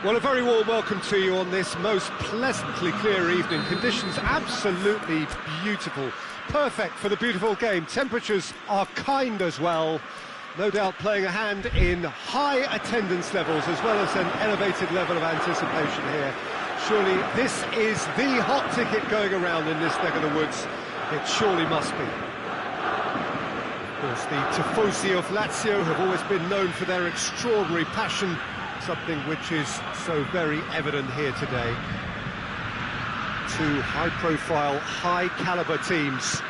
Well, a very warm welcome to you on this most pleasantly clear evening. Conditions absolutely beautiful. Perfect for the beautiful game. Temperatures are kind as well. No doubt playing a hand in high attendance levels as well as an elevated level of anticipation here. Surely this is the hot ticket going around in this neck of the woods. It surely must be. Of course, the Tifosi of Lazio have always been known for their extraordinary passion, something which is so very evident here today. Two high-profile, high-caliber teams.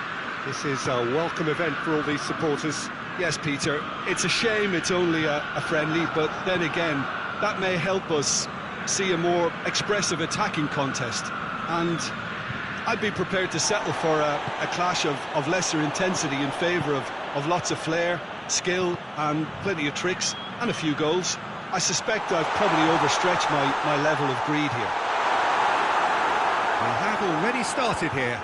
This is a welcome event for all these supporters. Yes, Peter, it's a shame it's only a friendly, but then again, that may help us see a more expressive attacking contest. And I'd be prepared to settle for a clash of lesser intensity in favour of lots of flair, skill, and plenty of tricks, and a few goals. I suspect I've probably overstretched my level of greed here. We have already started here.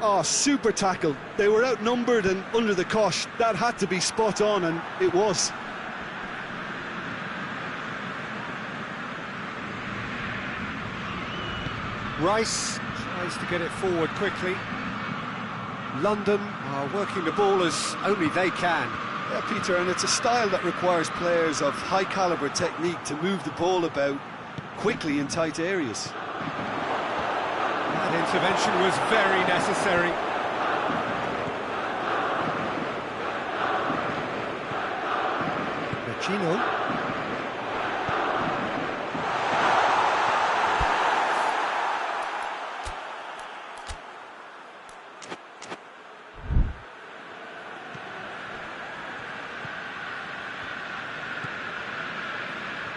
Oh, super tackle. They were outnumbered and under the cosh. That had to be spot on, and it was. Rice tries to get it forward quickly. London are working the ball as only they can. Yeah, Peter, and it's a style that requires players of high-caliber technique to move the ball about quickly in tight areas. That intervention was very necessary. Vecino.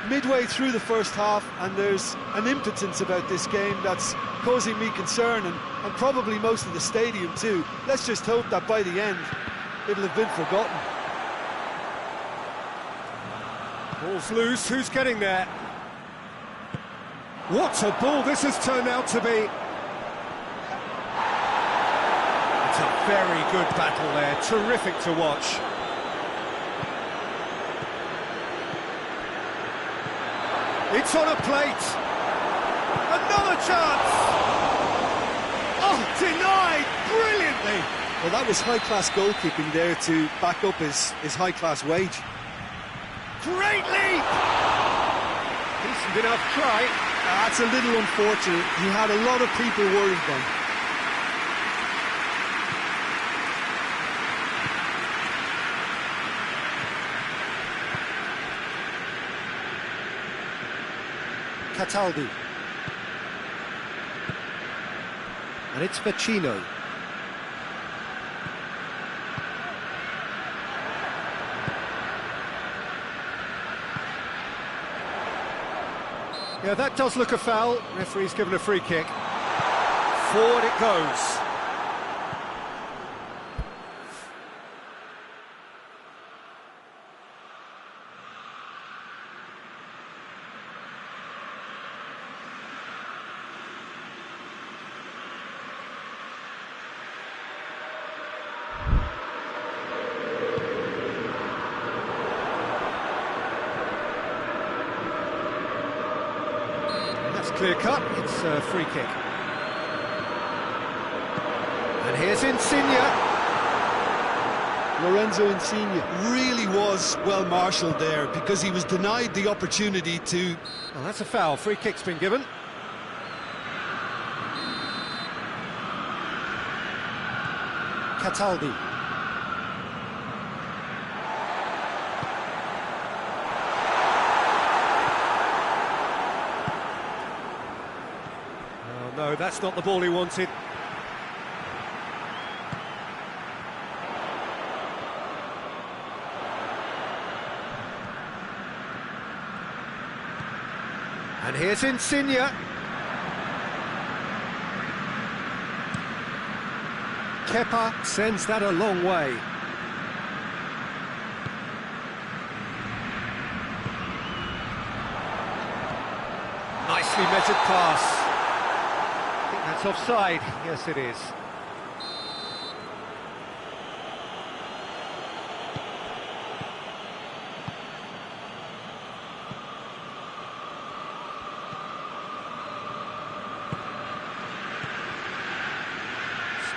Midway through the first half, and there's an impotence about this game that's causing me concern, and probably most of the stadium too. Let's just hope that by the end it'll have been forgotten. Ball's loose, who's getting there? What a ball this has turned out to be. It's a very good battle there, terrific to watch. It's on a plate. Another chance. Oh, denied brilliantly. Well, that was high-class goalkeeping there to back up his high-class wage. Great leap. Decent enough try. That's a little unfortunate. He had a lot of people worried then. Cataldi. And it's Vecino. Yeah, that does look a foul. Referee's given a free kick. Forward it goes. Clear cut, it's a free kick. And here's Insigne. Lorenzo Insigne really was well marshalled there because he was denied the opportunity to... Well, that's a foul, free kick's been given. Cataldi. No, that's not the ball he wanted. And here's Insigne. Kepa sends that a long way. Nicely measured pass. That's offside. Yes, it is.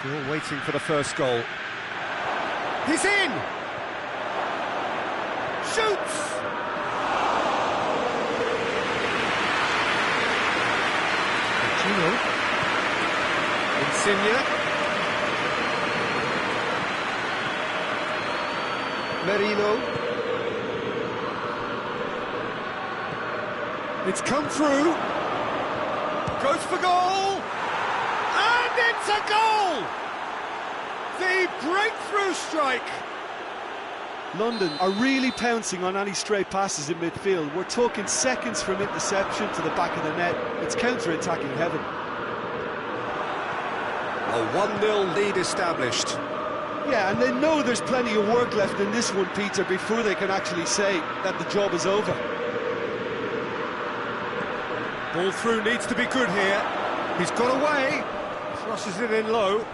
Still waiting for the first goal. He's in! Shoots! Gino. Insigne. Merino. It's come through. Goes for goal. And it's a goal! The breakthrough strike. London are really pouncing on any stray passes in midfield. We're talking seconds from interception to the back of the net. It's counter-attacking heaven. A 1-0 lead established. Yeah, and they know there's plenty of work left in this one, Peter, before they can actually say that the job is over. Ball through needs to be good here. He's got away. Crosses it in low.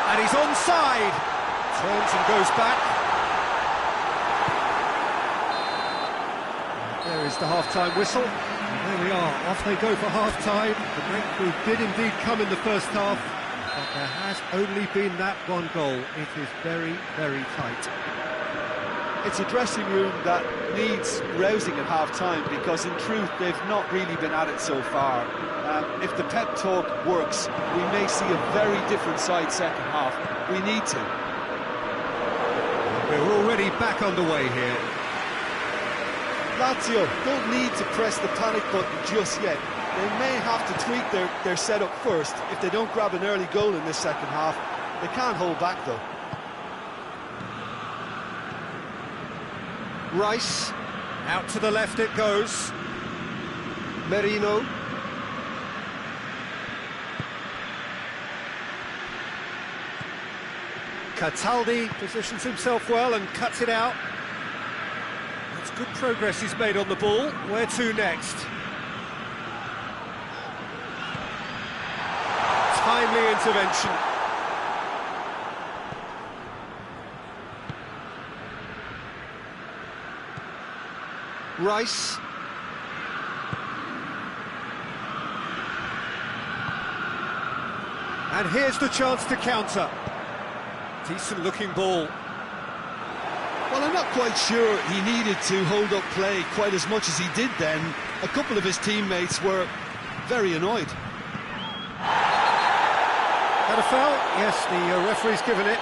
And he's onside. Turns and goes back. There is the half-time whistle. And there we are, off they go for half-time. The breakthrough did indeed come in the first half, but there has only been that one goal. It is very, very tight. It's a dressing room that needs rousing at half-time, because in truth they've not really been at it so far. If the pep talk works, we may see a very different side second half. We need to. We're already back underway here. Lazio don't need to press the panic button just yet. They may have to tweak their setup first if they don't grab an early goal in this second half. They can't hold back though. Rice, out to the left it goes. Merino. Cataldi positions himself well and cuts it out. That's good progress he's made on the ball. Where to next? Timely intervention. Rice. And here's the chance to counter. Decent looking ball. Well, I'm not quite sure he needed to hold up play quite as much as he did then. A couple of his teammates were very annoyed. Had a foul? Yes, the referee's given it.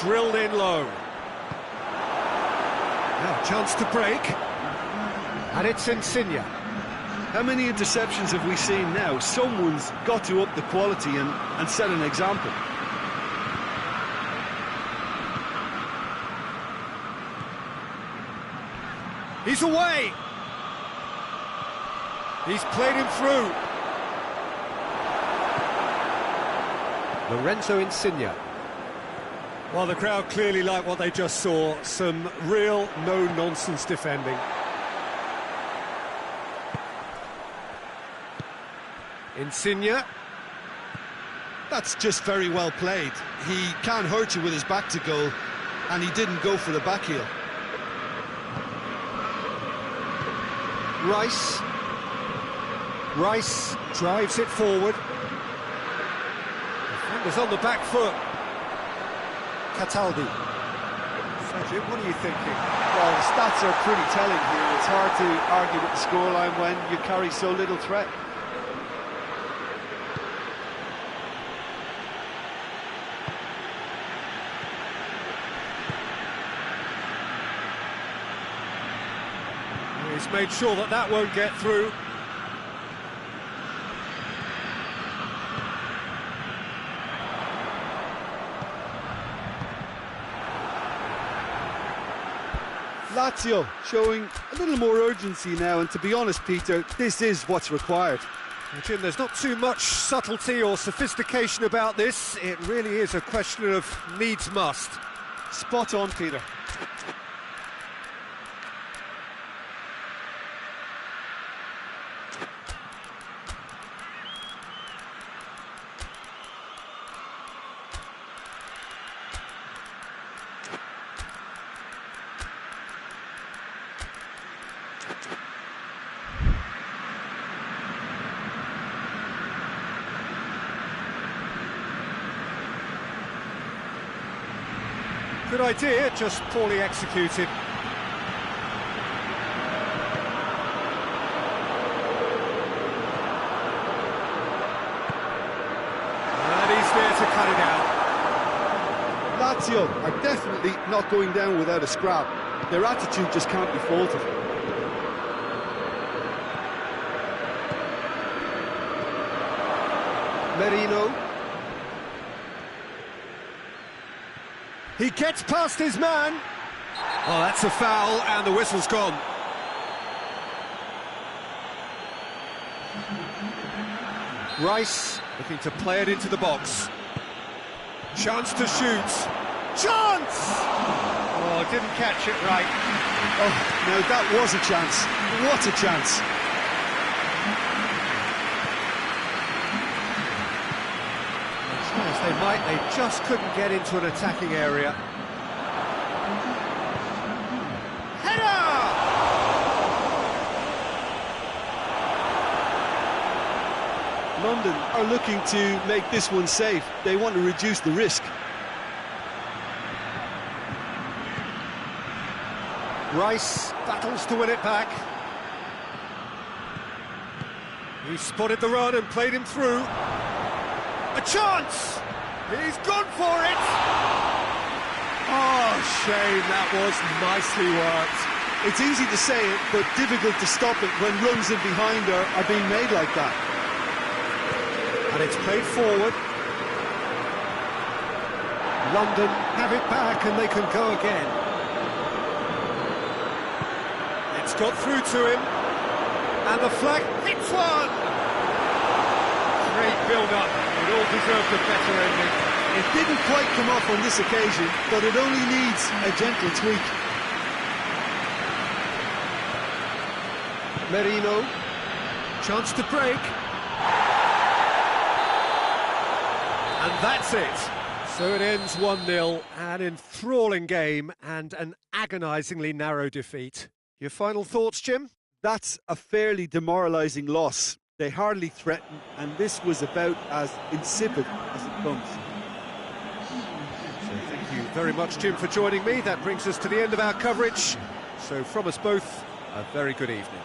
Drilled in low. Now, chance to break. And it's Insigne. How many interceptions have we seen now? Someone's got to up the quality and set an example. He's away. He's played him through. Lorenzo Insigne. Well, the crowd clearly like what they just saw. Some real no-nonsense defending. Insigne. That's just very well played. He can't hurt you with his back to goal, and he didn't go for the back heel. Rice. Rice drives it forward. Defender's on the back foot. Cataldi. Sergio, what are you thinking? Well, the stats are pretty telling here. It's hard to argue with the scoreline when you carry so little threat. He's made sure that that won't get through. Lazio showing a little more urgency now, and to be honest, Peter, this is what's required. Jim, there's not too much subtlety or sophistication about this. It really is a question of needs must. Spot on, Peter. Good idea, just poorly executed. And he's there to cut it out. Lazio are definitely not going down without a scrap. Their attitude just can't be faulted. Merino. He gets past his man. Oh, that's a foul, and the whistle's gone. Rice looking to play it into the box. Chance to shoot. Chance! Oh, didn't catch it right. Oh, no, that was a chance. What a chance. They just couldn't get into an attacking area. Header! London are looking to make this one safe. They want to reduce the risk. Rice battles to win it back. He spotted the run and played him through. A chance! He's gone for it! Oh, shame, that was nicely worked. It's easy to say it, but difficult to stop it when runs in behind are being made like that. And it's played forward. London have it back and they can go again. It's got through to him. And the flag hits one! Great build-up. It all deserved a better ending. It didn't quite come off on this occasion, but it only needs a gentle tweak. Merino, chance to break. And that's it. So it ends 1-0, an enthralling game and an agonisingly narrow defeat. Your final thoughts, Jim? That's a fairly demoralising loss. They hardly threatened, and this was about as insipid as it comes. So thank you very much, Jim, for joining me. That brings us to the end of our coverage. So from us both, a very good evening.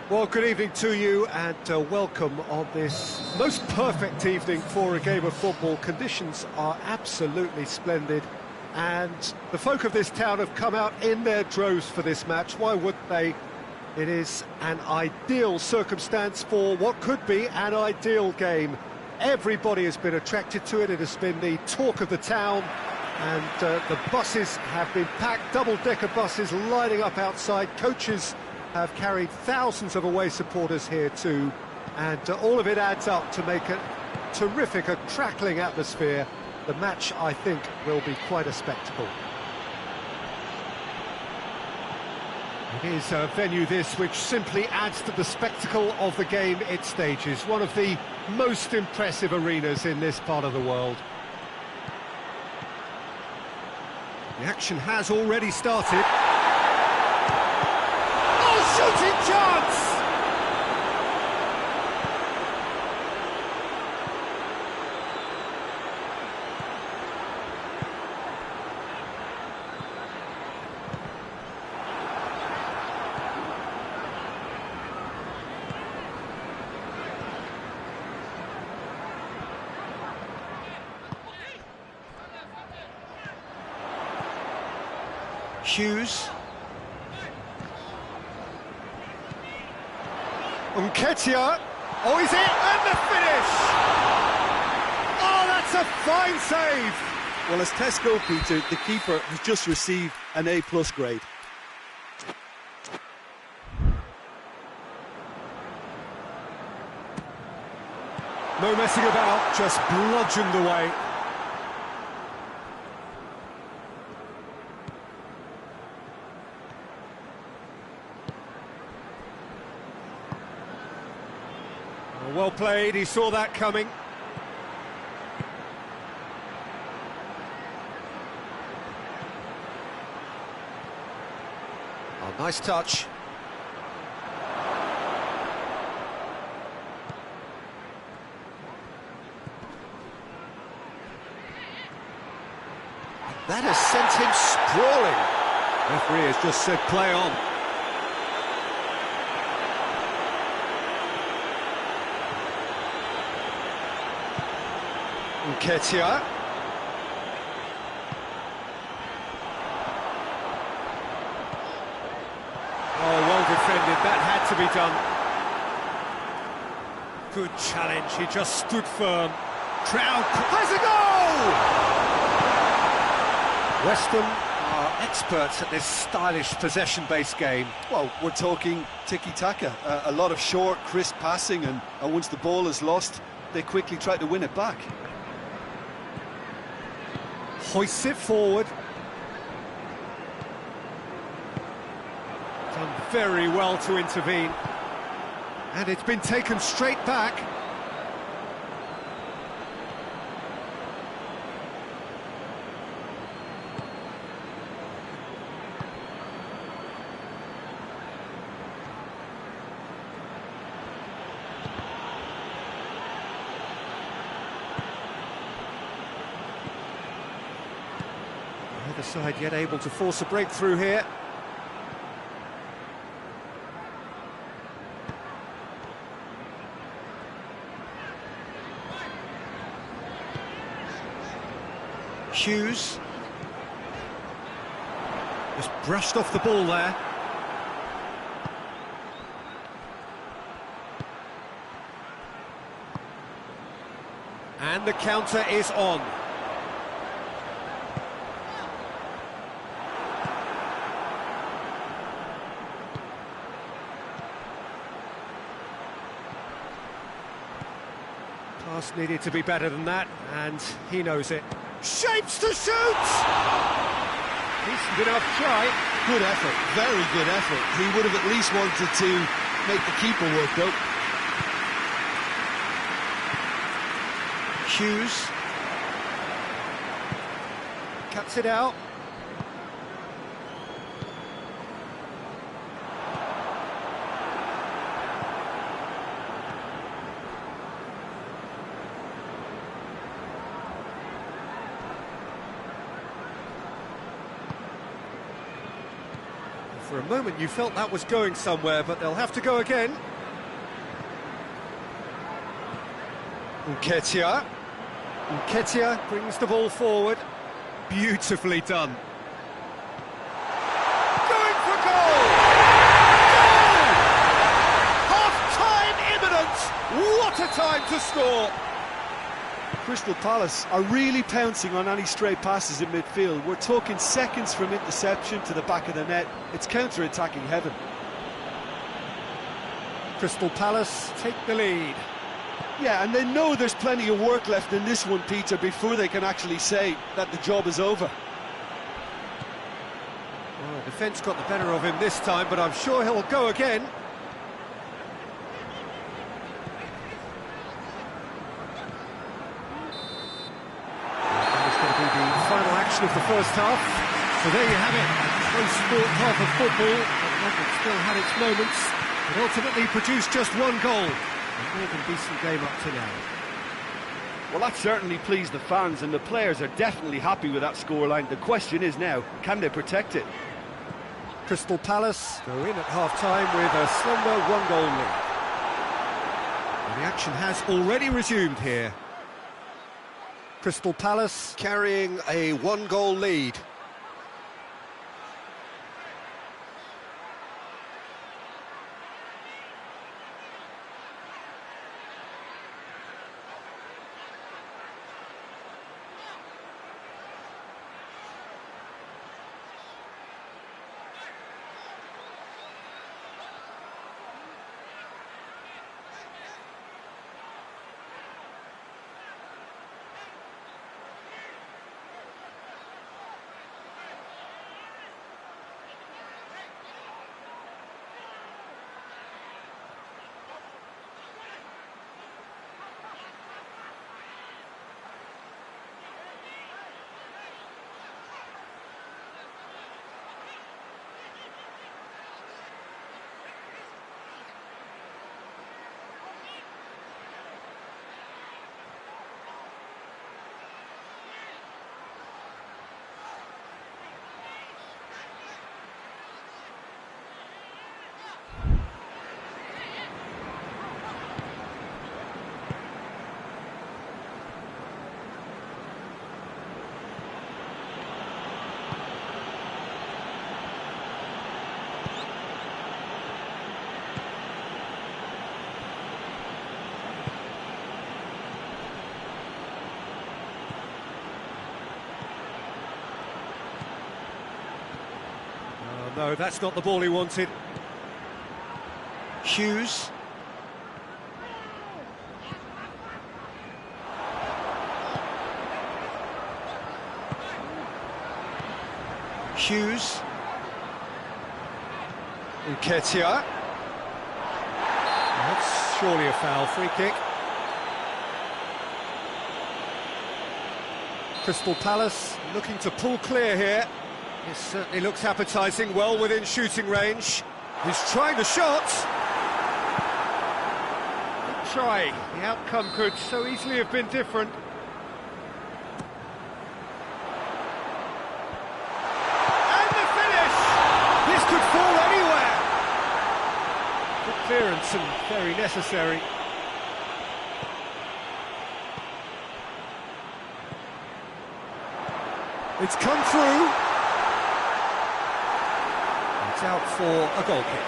Well, good evening to you and welcome on this most perfect evening for a game of football. Conditions are absolutely splendid. And the folk of this town have come out in their droves for this match. Why wouldn't they? It is an ideal circumstance for what could be an ideal game. Everybody has been attracted to it. It has been the talk of the town. And the buses have been packed, double-decker buses lining up outside. Coaches have carried thousands of away supporters here too. And all of it adds up to make a terrific, a crackling atmosphere. The match, I think, will be quite a spectacle. It is a venue this which simply adds to the spectacle of the game it stages. One of the most impressive arenas in this part of the world. The action has already started. Oh, shooting chance! Hughes. Nketiah. Oh, is it? And the finish! Oh, that's a fine save! Well, as Tesco, Peter, the keeper has just received an A+ grade. No messing about, just bludgeoned away. Well played, he saw that coming. Oh, nice touch. That has sent him sprawling. The referee has just said play on. Kcm6. Oh, well defended, that had to be done. Good challenge, he just stood firm. Crowd has a goal! Weston are experts at this stylish possession-based game. Well, we're talking tiki-taka, a lot of short, crisp passing, and once the ball is lost, they quickly try to win it back. Hoists it forward. Done very well to intervene. And it's been taken straight back. Neither side yet able to force a breakthrough here. Hughes. Just brushed off the ball there. And the counter is on. Pass needed to be better than that, and he knows it. Shapes to shoot! Decent enough try. Good effort, very good effort. He would have at least wanted to make the keeper work, though. Hughes. Cuts it out. For a moment you felt that was going somewhere, but they'll have to go again. Nketiah. Nketiah brings the ball forward. Beautifully done. Going for goal! Goal! Half-time imminent! What a time to score! Crystal Palace are really pouncing on any stray passes in midfield. We're talking seconds from interception to the back of the net. It's counter-attacking heaven. Crystal Palace take the lead. Yeah, and they know there's plenty of work left in this one, Peter, before they can actually say that the job is over. Well, the defence got the better of him this time, but I'm sure he'll go again. That is going to be the final action of the first half. So there you have it, a close-fought half of football. It still had its moments, but ultimately produced just one goal. A more than decent game up to now. Well, that certainly pleased the fans, and the players are definitely happy with that scoreline. The question is now, can they protect it? Crystal Palace go in at half-time with a slender one-goal lead. And the action has already resumed here. Crystal Palace carrying a one-goal lead. No, that's not the ball he wanted. Hughes. Hughes. Nketiah. That's surely a foul, free kick. Crystal Palace looking to pull clear here. This certainly looks appetising, well within shooting range. He's trying the shot. Good try. The outcome could so easily have been different. And the finish! This could fall anywhere. Good clearance and very necessary. It's come through. It's out for a goal kick.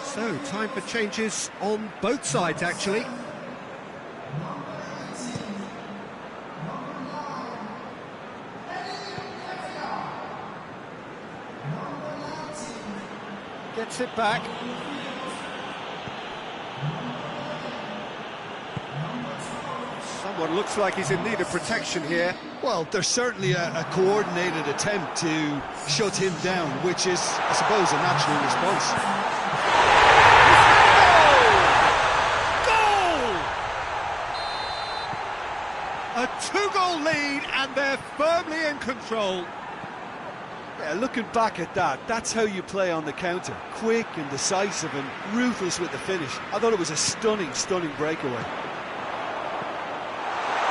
So, time for changes on both sides, actually. Gets it back. Someone looks like he's in need of protection here. Well, there's certainly a coordinated attempt to shut him down, which is, I suppose, a natural response. Goal! A two-goal lead, and they're firmly in control. Yeah, looking back at that, that's how you play on the counter. Quick and decisive and ruthless with the finish. I thought it was a stunning, stunning breakaway.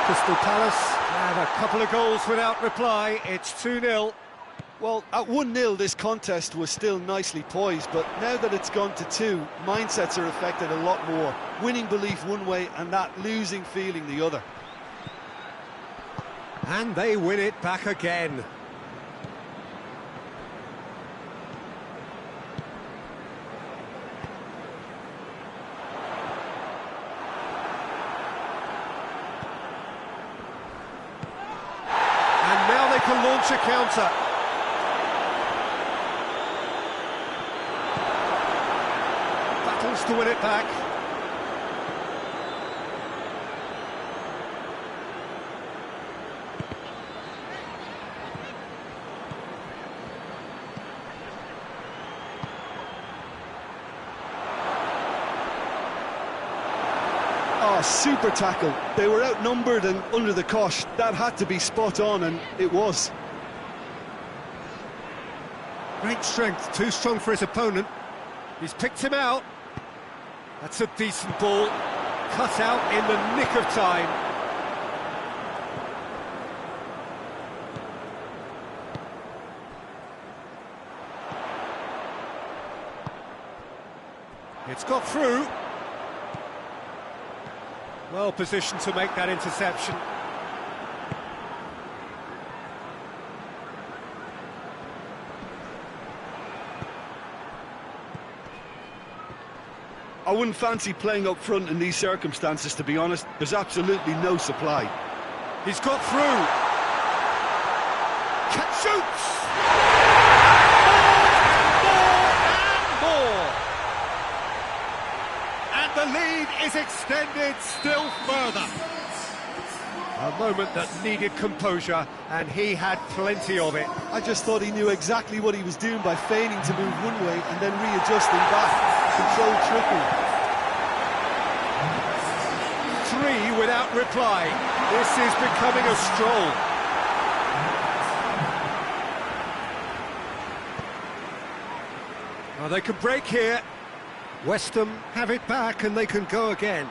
Crystal Palace have a couple of goals without reply. It's 2-0. Well, at 1-0 this contest was still nicely poised, but now that it's gone to 2, mindsets are affected a lot more. Winning belief one way and that losing feeling the other. And they win it back again. And now they can launch a counter. Battles to win it back. Oh, super tackle. They were outnumbered and under the cosh. That had to be spot on, and it was. Great strength, too strong for his opponent. He's picked him out. That's a decent ball, cut out in the nick of time. It's got through. Well positioned to make that interception. I wouldn't fancy playing up front in these circumstances, to be honest. There's absolutely no supply. He's got through. Shoots! More! And the lead is extended still further. A moment that needed composure, and he had plenty of it. I just thought he knew exactly what he was doing by feigning to move one way and then readjusting back. Controlled trickery. 3 without reply. This is becoming a stroll. Well, they can break here. West Ham have it back and they can go again.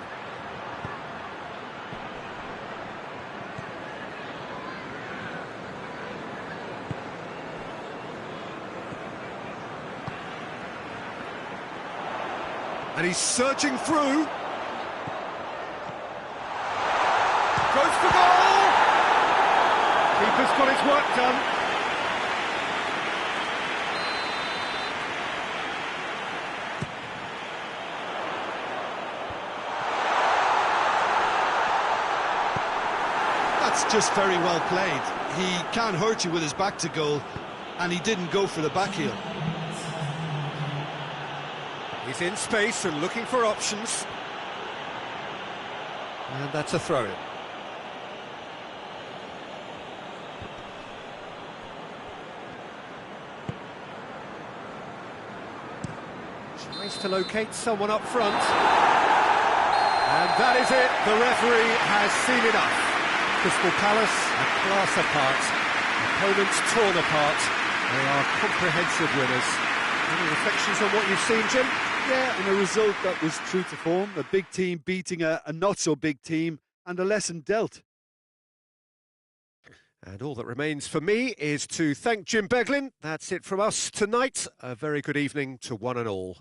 And he's surging through. Goes for goal! Keeper's got his work done. That's just very well played. He can hurt you with his back to goal, and he didn't go for the back heel. He's in space and looking for options. And that's a throw-in. Tries to locate someone up front. And that is it. The referee has seen enough. Crystal Palace, a class apart. Opponents torn apart. They are comprehensive winners. Any reflections on what you've seen, Jim? Yeah, and a result that was true to form. A big team beating a not-so-big team, and a lesson dealt. And all that remains for me is to thank Jim Beglin. That's it from us tonight. A very good evening to one and all.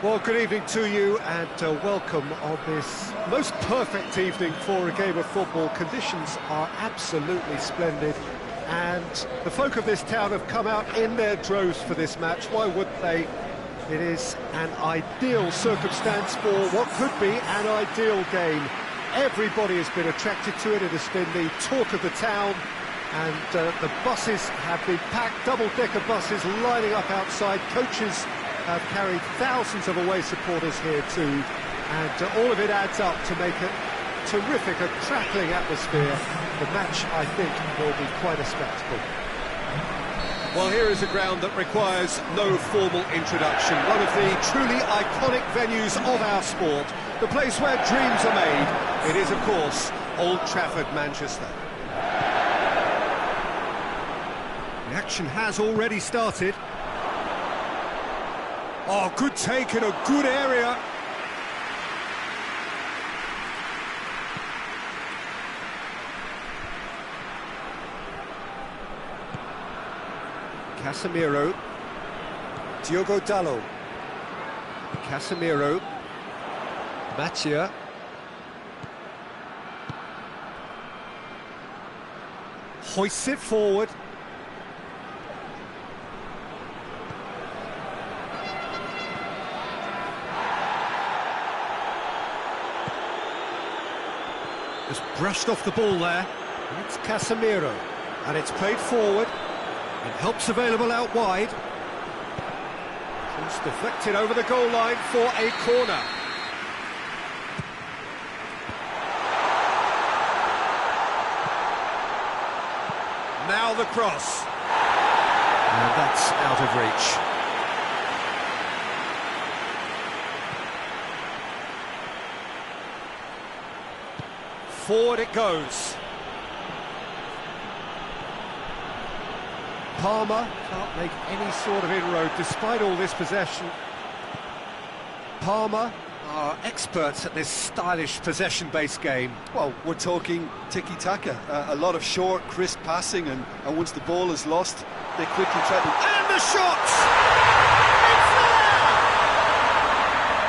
Well, good evening to you and welcome on this most perfect evening for a game of football. Conditions are absolutely splendid and the folk of this town have come out in their droves for this match. Why wouldn't they? It is an ideal circumstance for what could be an ideal game. Everybody has been attracted to it. It has been the talk of the town, and the buses have been packed, double-decker buses lining up outside. Coaches have carried thousands of away supporters here too, and all of it adds up to make a terrific, a crackling atmosphere. The match, I think, will be quite a spectacle. Well, here is a ground that requires no formal introduction. One of the truly iconic venues of our sport, the place where dreams are made. It is, of course, Old Trafford, Manchester. The action has already started. Oh, good take in a good area. Casemiro. Diogo Dalot. Casemiro. Matia. Hoists it forward. Just brushed off the ball there. It's Casemiro, and it's played forward, and help's available out wide. It's deflected over the goal line for a corner. Now the cross. And that's out of reach. Forward it goes. Palmer can't make any sort of inroad despite all this possession. Palmer are experts at this stylish possession-based game. Well, we're talking tiki-taka, a lot of short, crisp passing, and once the ball is lost, they quickly try to... And the shot! It's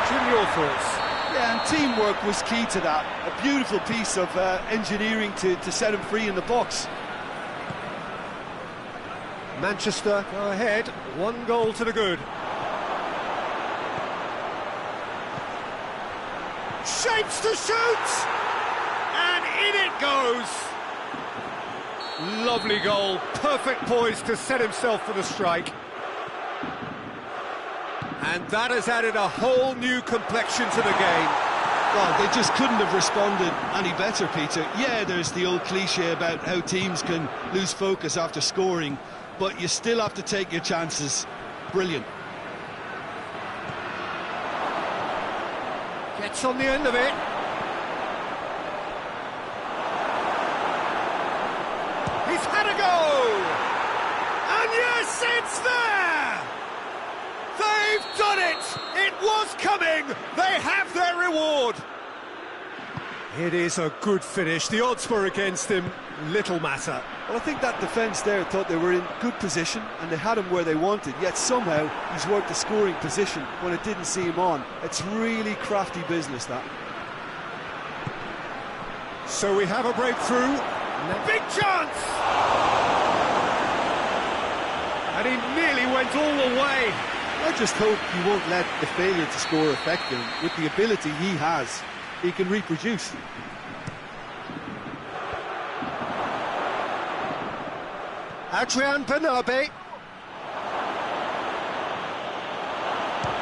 there! Jim, your thoughts? Yeah, and teamwork was key to that. A beautiful piece of engineering to set him free in the box. Manchester go ahead, 1 goal to the good. Shapes to shoot! And in it goes! Lovely goal, perfect poise to set himself for the strike. And that has added a whole new complexion to the game. Well, they just couldn't have responded any better, Peter. Yeah, there's the old cliche about how teams can lose focus after scoring, but you still have to take your chances. Brilliant. Gets on the end of it. He's had a go! And yes, it's there! They've done it! It was coming! They have their reward! It is a good finish. The odds were against him. Little matter. Well, I think that defence there thought they were in good position and they had him where they wanted, yet somehow he's worked the scoring position when it didn't see him on. It's really crafty business, that. So we have a breakthrough. Big chance! And he nearly went all the way. I just hope he won't let the failure to score affect him. With the ability he has, he can reproduce. Adrian Bernabé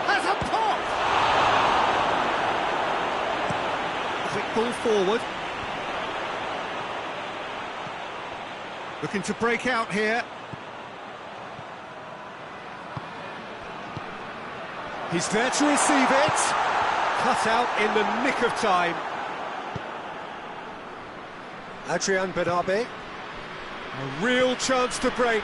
has a pop! Quick ball forward. Looking to break out here. He's there to receive it. Cut out in the nick of time. Adrian Bernabé. A real chance to break.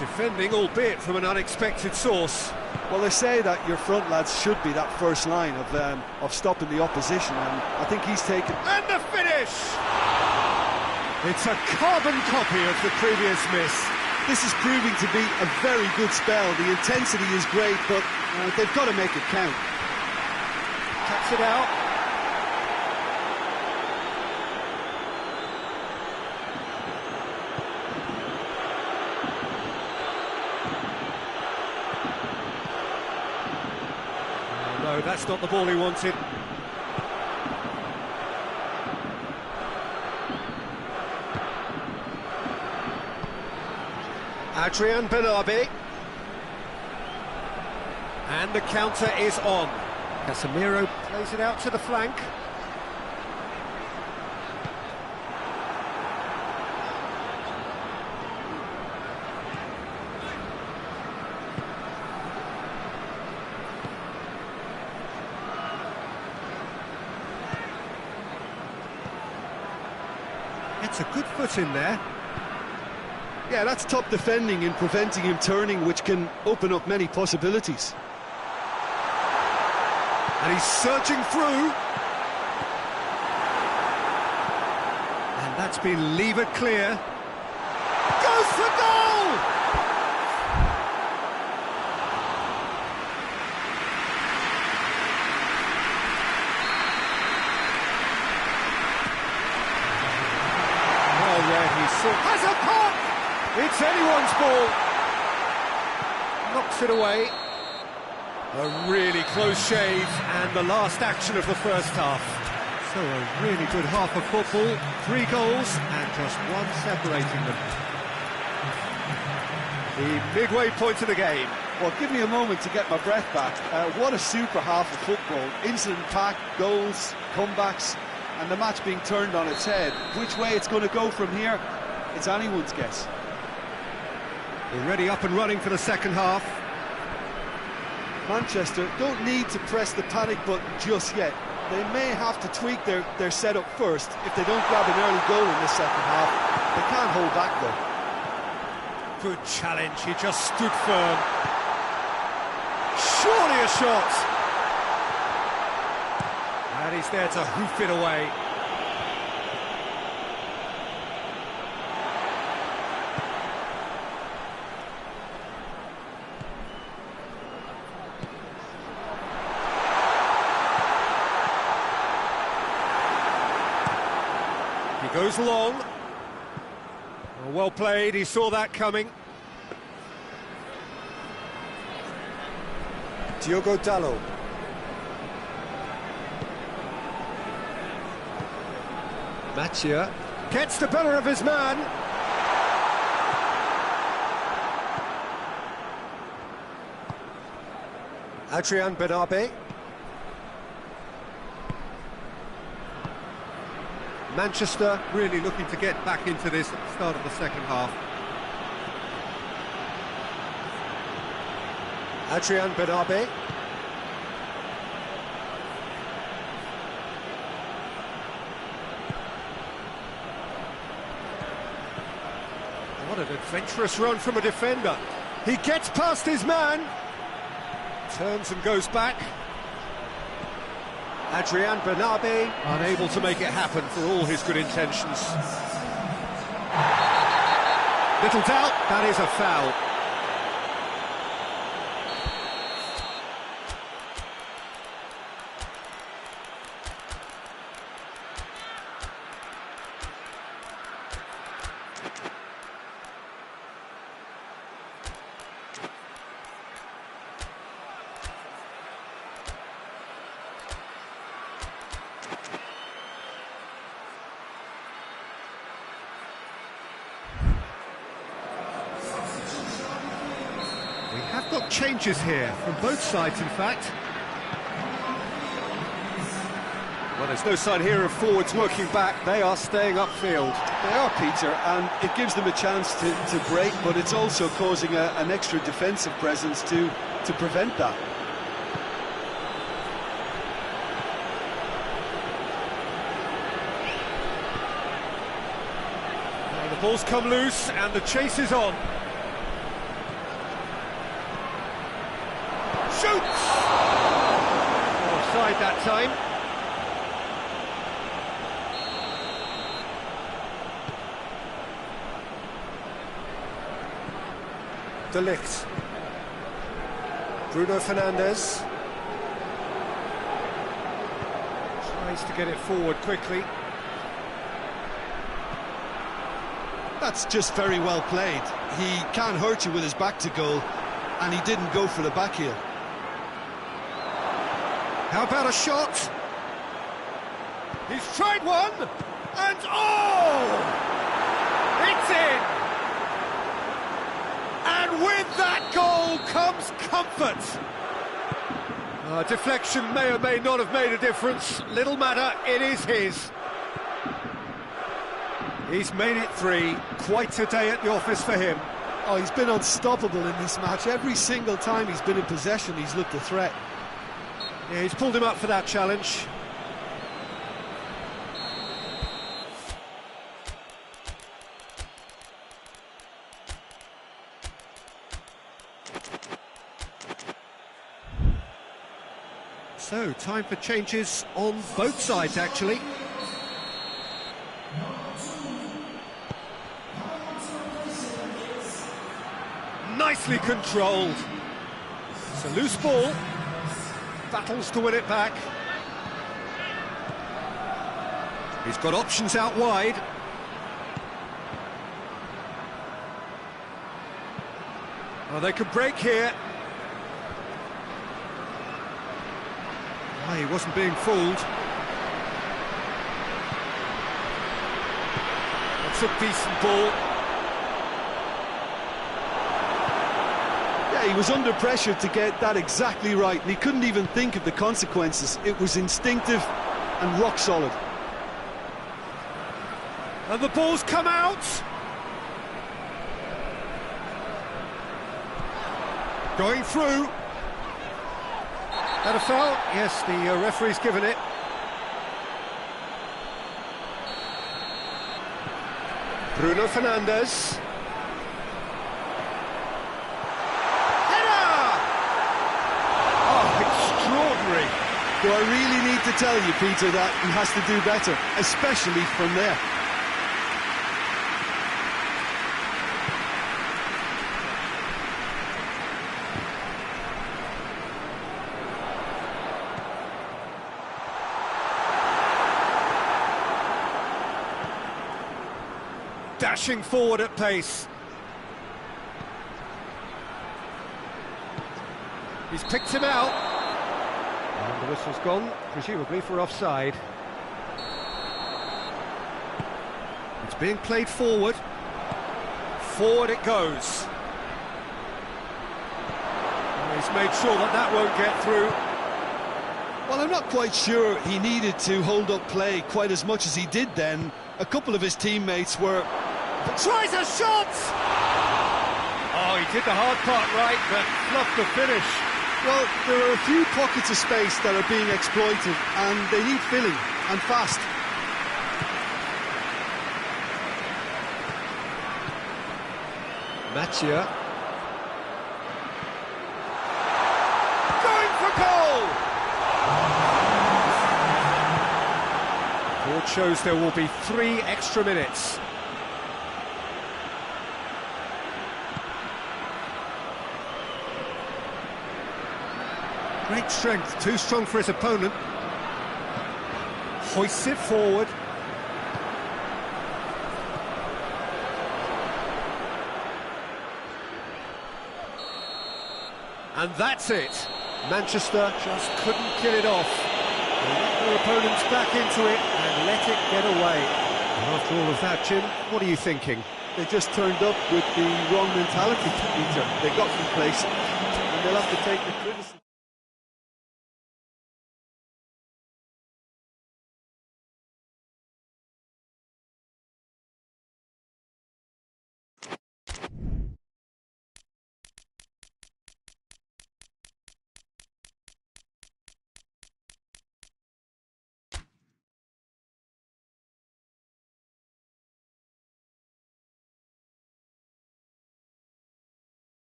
Defending, albeit from an unexpected source. Well, they say that your front lads should be that first line of stopping the opposition, and I think he's taken... And the finish! It's a carbon copy of the previous miss. This is proving to be a very good spell. The intensity is great, but they've got to make it count. Taps it out. No, that's not the ball he wanted. Adrian Benabi. And the counter is on. Casemiro plays it out to the flank. It's a good foot in there. Yeah, that's top defending and preventing him turning, which can open up many possibilities. And he's surging through. And that's been levered clear. Goes for goal! Well read, he has a pop! It's anyone's ball. Knocks it away. A really close shave, and the last action of the first half. So a really good half of football, 3 goals, and just one separating them. The midway point of the game. Well, give me a moment to get my breath back. What a super half of football. Instant pack, goals, comebacks, and the match being turned on its head. Which way it's going to go from here, it's anyone's guess. Already up and running for the second half. Manchester don't need to press the panic button just yet. They may have to tweak their setup first if they don't grab an early goal in the second half. They can't hold back though. Good challenge, he just stood firm. Surely a shot! And he's there to hoof it away. Goes long. Well played, he saw that coming. Diogo Dalot. Mathieu gets the better of his man. Adrian Benabi. Manchester really looking to get back into this at the start of the second half. Adrian Benabi. What an adventurous run from a defender. He gets past his man. Turns and goes back. Adrian Benabi unable to make it happen for all his good intentions. Little doubt, that is a foul. Got changes here from both sides, in fact. Well, there's no sign here of forwards working back. They are staying upfield. They are, Peter, and it gives them a chance to break, but it's also causing an extra defensive presence to prevent that. Now the ball's come loose and the chase is on. shoots! Offside that time. De Ligt. Bruno Fernandes. Tries to get it forward quickly. That's just very well played. He can't hurt you with his back to goal, and he didn't go for the back heel. How about a shot? He's tried one, and oh! It's in! And with that goal comes comfort. Deflection may or may not have made a difference. Little matter, it is his. He's made it 3. Quite a day at the office for him. Oh, he's been unstoppable in this match. Every single time he's been in possession, he's looked a threat. Yeah, he's pulled him up for that challenge. So, time for changes on both sides, actually. Nicely controlled. It's a loose ball. Battles to win it back. He's got options out wide. Oh, they could break here. Oh, he wasn't being fooled. That's a decent ball. Yeah, he was under pressure to get that exactly right, and he couldn't even think of the consequences. It was instinctive and rock solid. And the ball's come out. Going through. That a foul? Yes, the referee's given it. Bruno Fernandes. Header! Oh, extraordinary. Do I really need to tell you, Peter, that he has to do better, especially from there? Dashing forward at pace. He's picked him out. And the whistle's gone, presumably for offside. It's being played forward. Forward it goes. And he's made sure that that won't get through. Well, I'm not quite sure he needed to hold up play quite as much as he did then. A couple of his teammates were... Tries a shot! Oh, he did the hard part right, but fluffed the finish. Well, there are a few pockets of space that are being exploited, and they need filling, and fast. Mathieu. Going for goal! Board shows there will be 3 extra minutes. Great strength, too strong for his opponent. Hoists it forward. And that's it. Manchester just couldn't kill it off. They let their opponents back into it and let it get away. And after all of that, Jim, what are you thinking? They just turned up with the wrong mentality, Peter. They got complacent, and they'll have to take the criticism.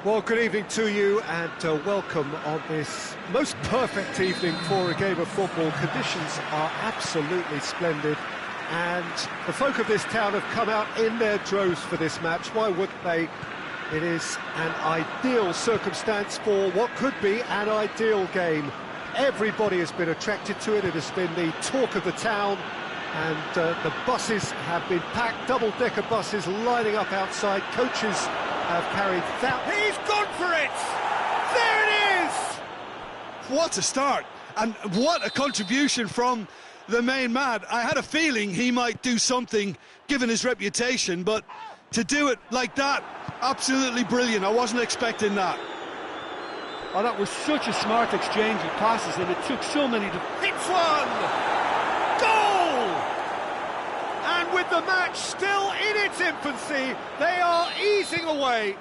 Well, good evening to you and welcome on this most perfect evening for a game of football. Conditions are absolutely splendid and the folk of this town have come out in their droves for this match. Why wouldn't they? It is an ideal circumstance for what could be an ideal game. Everybody has been attracted to it. It has been the talk of the town and the buses have been packed, double-decker buses lining up outside. Coaches have carried thousands. He's gone for it! There it is! What a start, and what a contribution from the main man. I had a feeling he might do something, given his reputation, but to do it like that, absolutely brilliant. I wasn't expecting that. Oh, that was such a smart exchange of passes, and it took so many... Hits one! Goal! And with the match still in its infancy, they are easing away.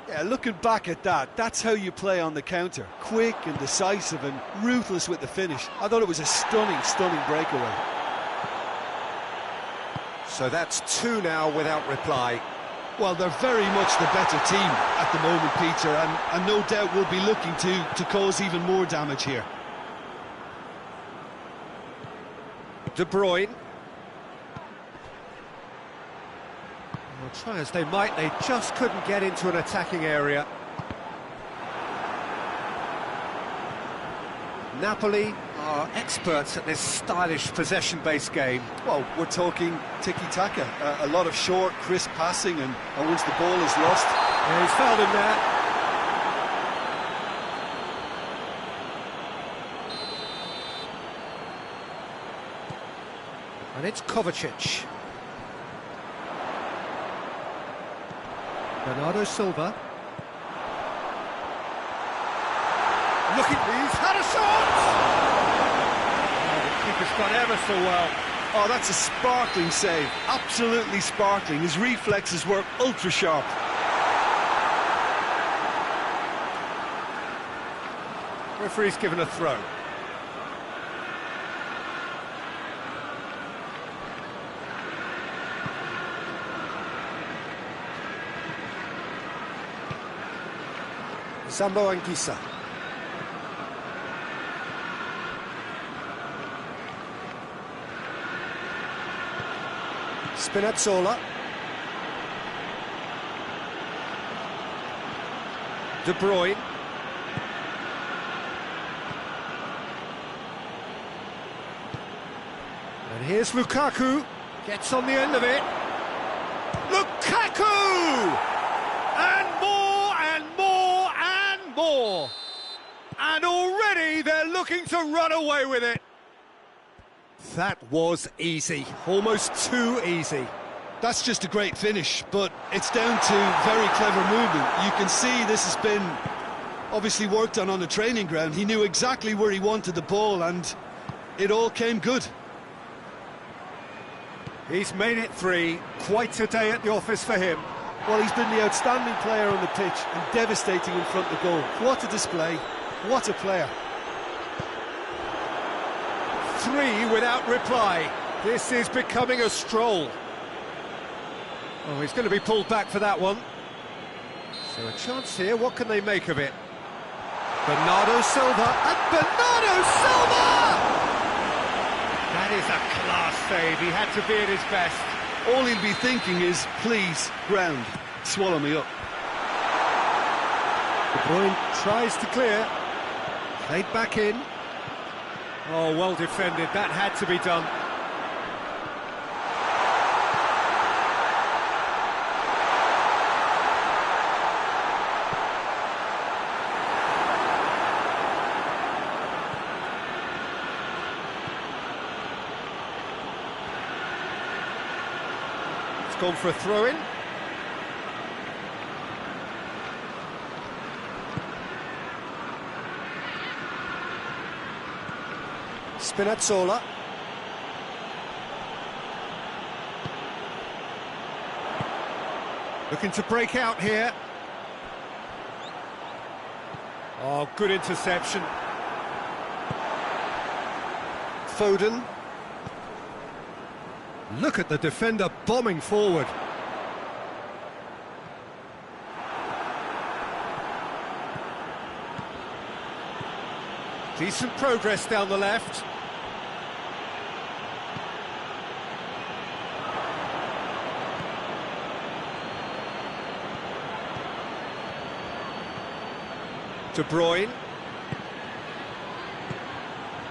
Yeah, looking back at that, that's how you play on the counter. Quick and decisive and ruthless with the finish. I thought it was a stunning, stunning breakaway. So that's two now without reply. Well, they're very much the better team at the moment, Peter, and no doubt will be looking to cause even more damage here. De Bruyne. Well, try as they might, they just couldn't get into an attacking area. Napoli are experts at this stylish possession-based game. Well, we're talking tiki-taka, a lot of short, crisp passing, and once the ball is lost... Yeah, he's fouled him there. And it's Kovacic. Bernardo Silva. Look at he's had a shot! Oh, the keeper's done ever so well. Oh, that's a sparkling save, absolutely sparkling. His reflexes were ultra sharp. Referee's given a throw. Sambo Anguissa. Spinazzola. De Bruyne. And here's Lukaku. Gets on the end of it. Lukaku! And more and more and more. And already they're looking to run away with it. That was easy, almost too easy. That's just a great finish, but it's down to very clever movement. You can see this has been obviously worked on the training ground. He knew exactly where he wanted the ball, and it all came good. He's made it three, quite a day at the office for him. Well, he's been the outstanding player on the pitch and devastating in front of the goal. What a display, what a player. Three without reply. This is becoming a stroll. Oh, he's going to be pulled back for that one. So a chance here, what can they make of it? Bernardo Silva, and Bernardo Silva! That is a class save, he had to be at his best. All he'll be thinking is, please, ground, swallow me up. De Bruyne tries to clear, played back in. Oh, well defended, that had to be done. It's gone for a throw-in. Spinazzola. Looking to break out here. Oh, good interception. Foden. Look at the defender bombing forward. Decent progress down the left. De Bruyne.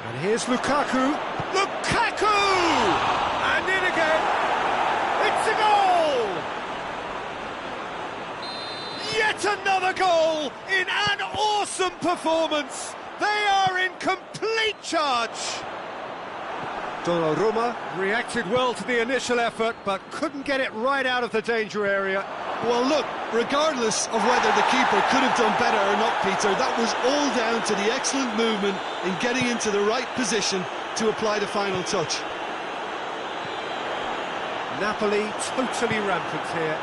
And here's Lukaku. Lukaku! And in again. It's a goal! Yet another goal in an awesome performance. They are in complete charge. Donnarumma reacted well to the initial effort, but couldn't get it right out of the danger area. Well, look, regardless of whether the keeper could have done better or not, Peter, that was all down to the excellent movement in getting into the right position to apply the final touch. Napoli totally rampant here.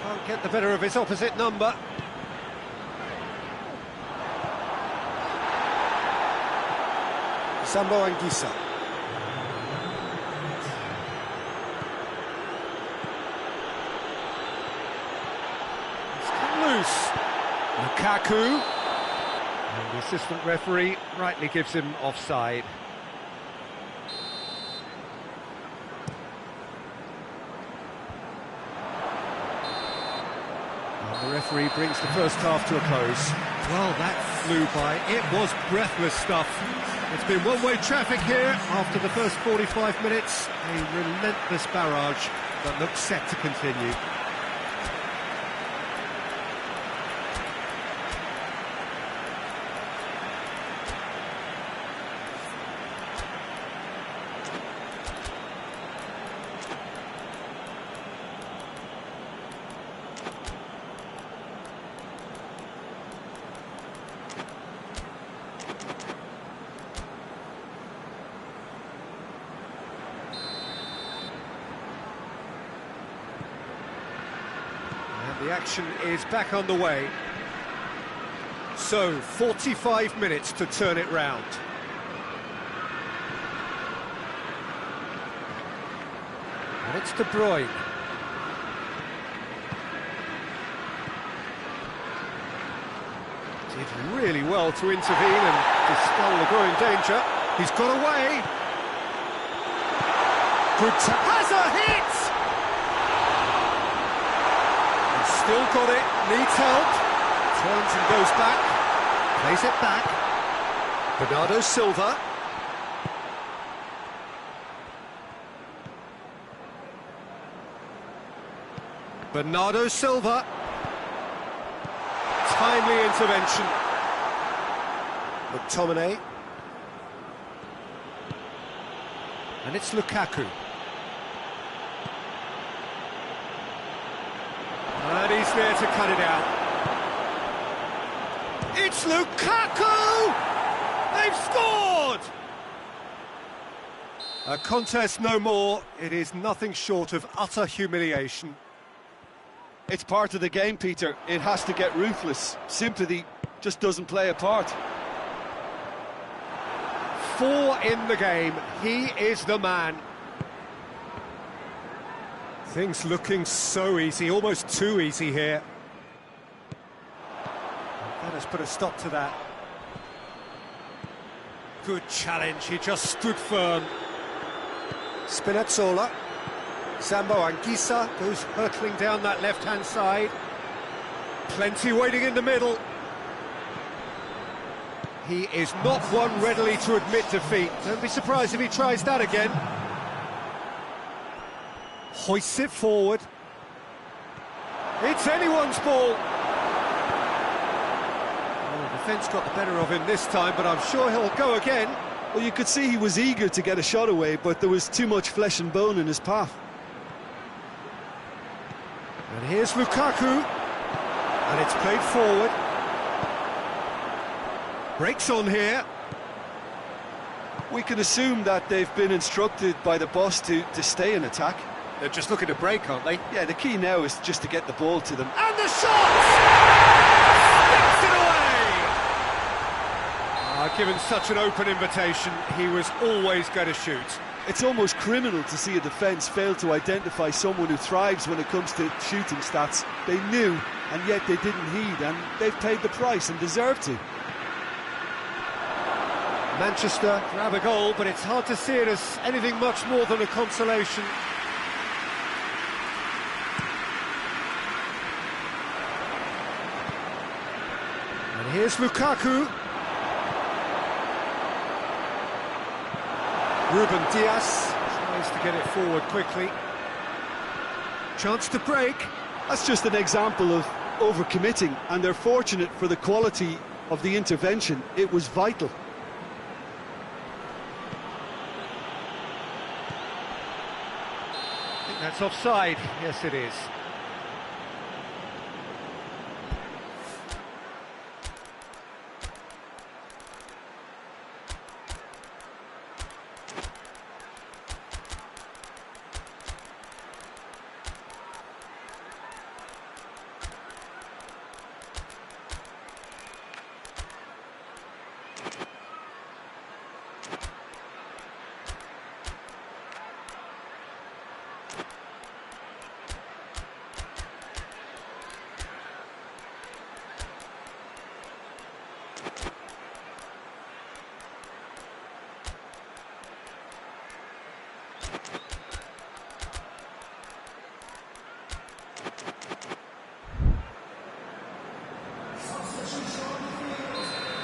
Can't get the better of his opposite number. Sambo Anguissa. It's come loose. Lukaku. And the assistant referee rightly gives him offside. And the referee brings the first half to a close. Well, that flew by. It was breathless stuff. It's been one-way traffic here after the first 45 minutes. A relentless barrage that looks set to continue. The action is back on the way. So, 45 minutes to turn it round. And it's De Bruyne. Did really well to intervene and dispel the growing danger. He's got away. Has a hit! Still got it, needs help, turns and goes back, plays it back. Bernardo Silva. Bernardo Silva. Timely intervention. McTominay. And it's Lukaku. And he's there to cut it out. It's Lukaku! They've scored! A contest no more. It is nothing short of utter humiliation. It's part of the game, Peter. It has to get ruthless. Sympathy just doesn't play a part. 4 in the game. He is the man. Things looking so easy, almost too easy here. That has put a stop to that. Good challenge, he just stood firm. Spinazzola. Sambo Anguissa goes hurtling down that left-hand side. Plenty waiting in the middle. He is not one readily to admit defeat. Don't be surprised if he tries that again. Hoists it forward. It's anyone's ball. Well, the defence got the better of him this time, but I'm sure he'll go again. Well, you could see he was eager to get a shot away, but there was too much flesh and bone in his path. And here's Lukaku. And it's played forward. Breaks on here. We can assume that they've been instructed by the boss to stay in attack. They're just looking to break, aren't they? Yeah, the key now is just to get the ball to them. And the shot! Sticks it away! Given such an open invitation, he was always going to shoot. It's almost criminal to see a defence fail to identify someone who thrives when it comes to shooting stats. They knew and yet they didn't heed, and they've paid the price and deserve to. Manchester grab a goal, but it's hard to see it as anything much more than a consolation. And here's Lukaku. Ruben Dias tries to get it forward quickly. Chance to break. That's just an example of overcommitting, and they're fortunate for the quality of the intervention. It was vital. I think that's offside. Yes, it is.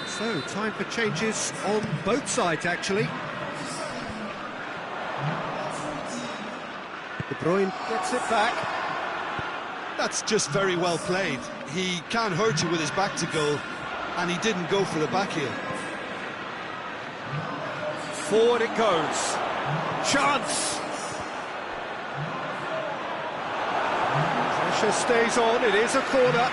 So, time for changes on both sides, actually. De Bruyne gets it back. That's just very well played. He can't hurt you with his back to goal, and he didn't go for the back heel. Forward it goes. Chance! Pressure stays on, it is a corner.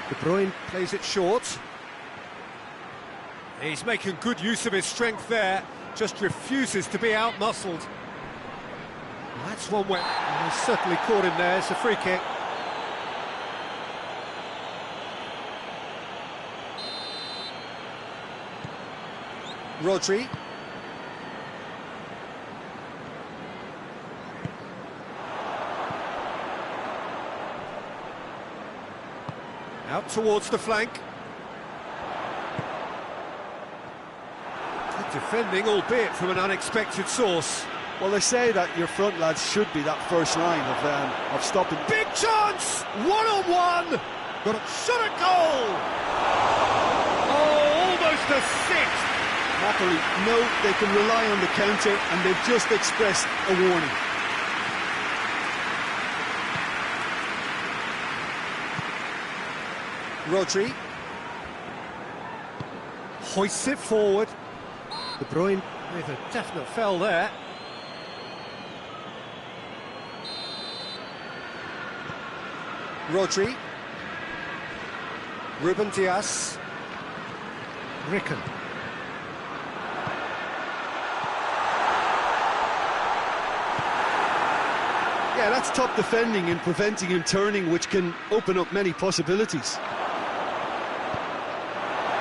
De Bruyne plays it short. He's making good use of his strength there, just refuses to be out-muscled. Well, that's one where he's certainly caught him there. It's a free kick. Rodri. Out towards the flank. Good defending, albeit from an unexpected source. Well, they say that your front lads should be that first line of stopping. Big chance! One-on-one! Got a shot at goal! Oh, almost a sixth! Napoli know they can rely on the counter, and they've just expressed a warning. Rodri hoists it forward. De Bruyne with a definite foul there. Rodri. Ruben Dias. Ricken. Yeah, that's top defending and preventing him turning, which can open up many possibilities.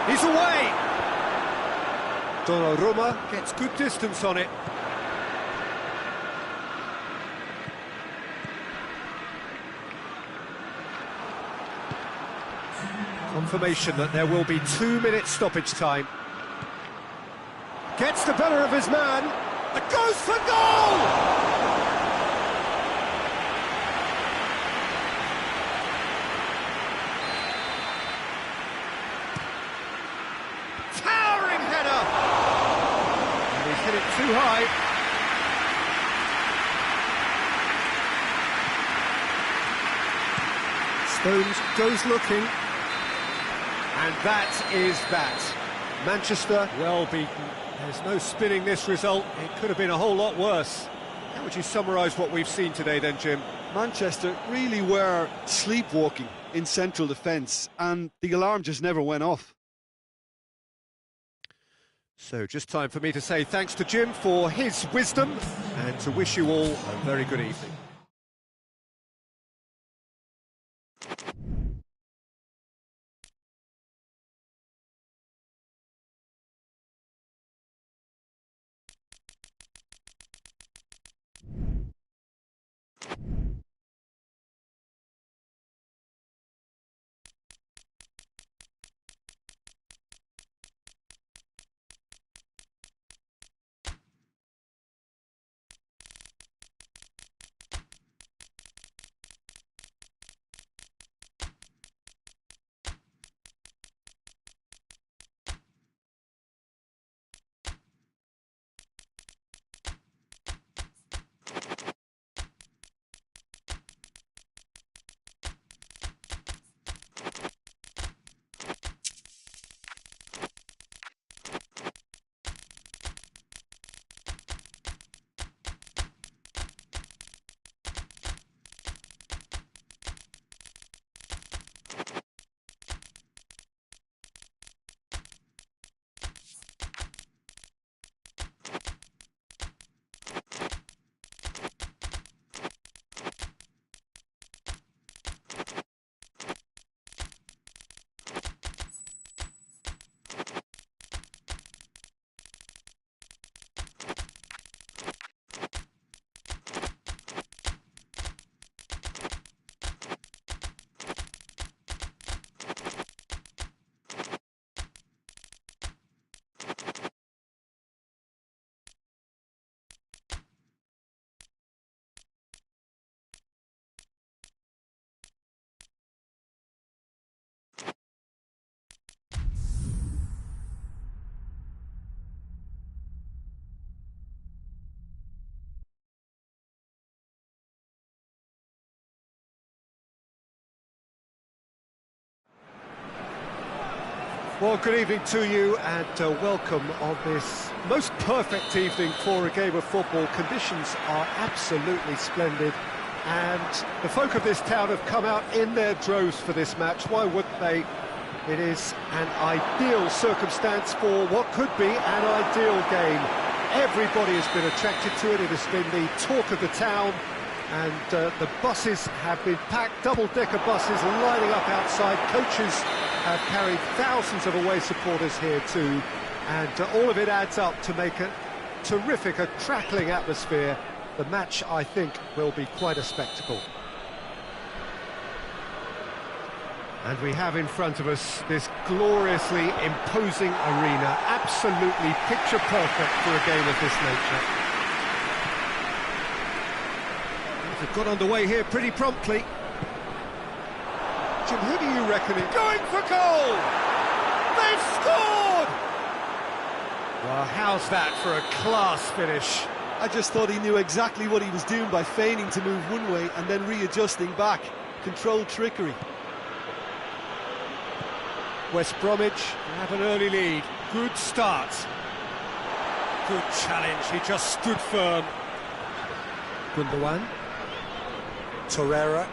He's away! Donnarumma gets good distance on it. Confirmation that there will be 2 minutes stoppage time. Gets the better of his man, and goes for goal! Hit it too high. Stones goes looking. And that is that. Manchester well beaten. There's no spinning this result. It could have been a whole lot worse. How would you summarise what we've seen today then, Jim? Manchester really were sleepwalking in central defence, and the alarm just never went off. So just time for me to say thanks to Jim for his wisdom and to wish you all a very good evening. Well, good evening to you and welcome on this most perfect evening for a game of football. Conditions are absolutely splendid and the folk of this town have come out in their droves for this match. Why wouldn't they? It is an ideal circumstance for what could be an ideal game. Everybody has been attracted to it. It has been the talk of the town, and the buses have been packed, double-decker buses lining up outside. Coaches have carried thousands of away supporters here too, and all of it adds up to make a terrific, a crackling atmosphere. The match, I think, will be quite a spectacle. And we have in front of us this gloriously imposing arena, absolutely picture perfect for a game of this nature. They've got underway here pretty promptly. Jim, who do you reckon is going for goal? They've scored! Well, how's that for a class finish? I just thought he knew exactly what he was doing by feigning to move one way and then readjusting back. Controlled trickery. West Bromwich have an early lead. Good start. Good challenge, he just stood firm. Gundogan. Torreira.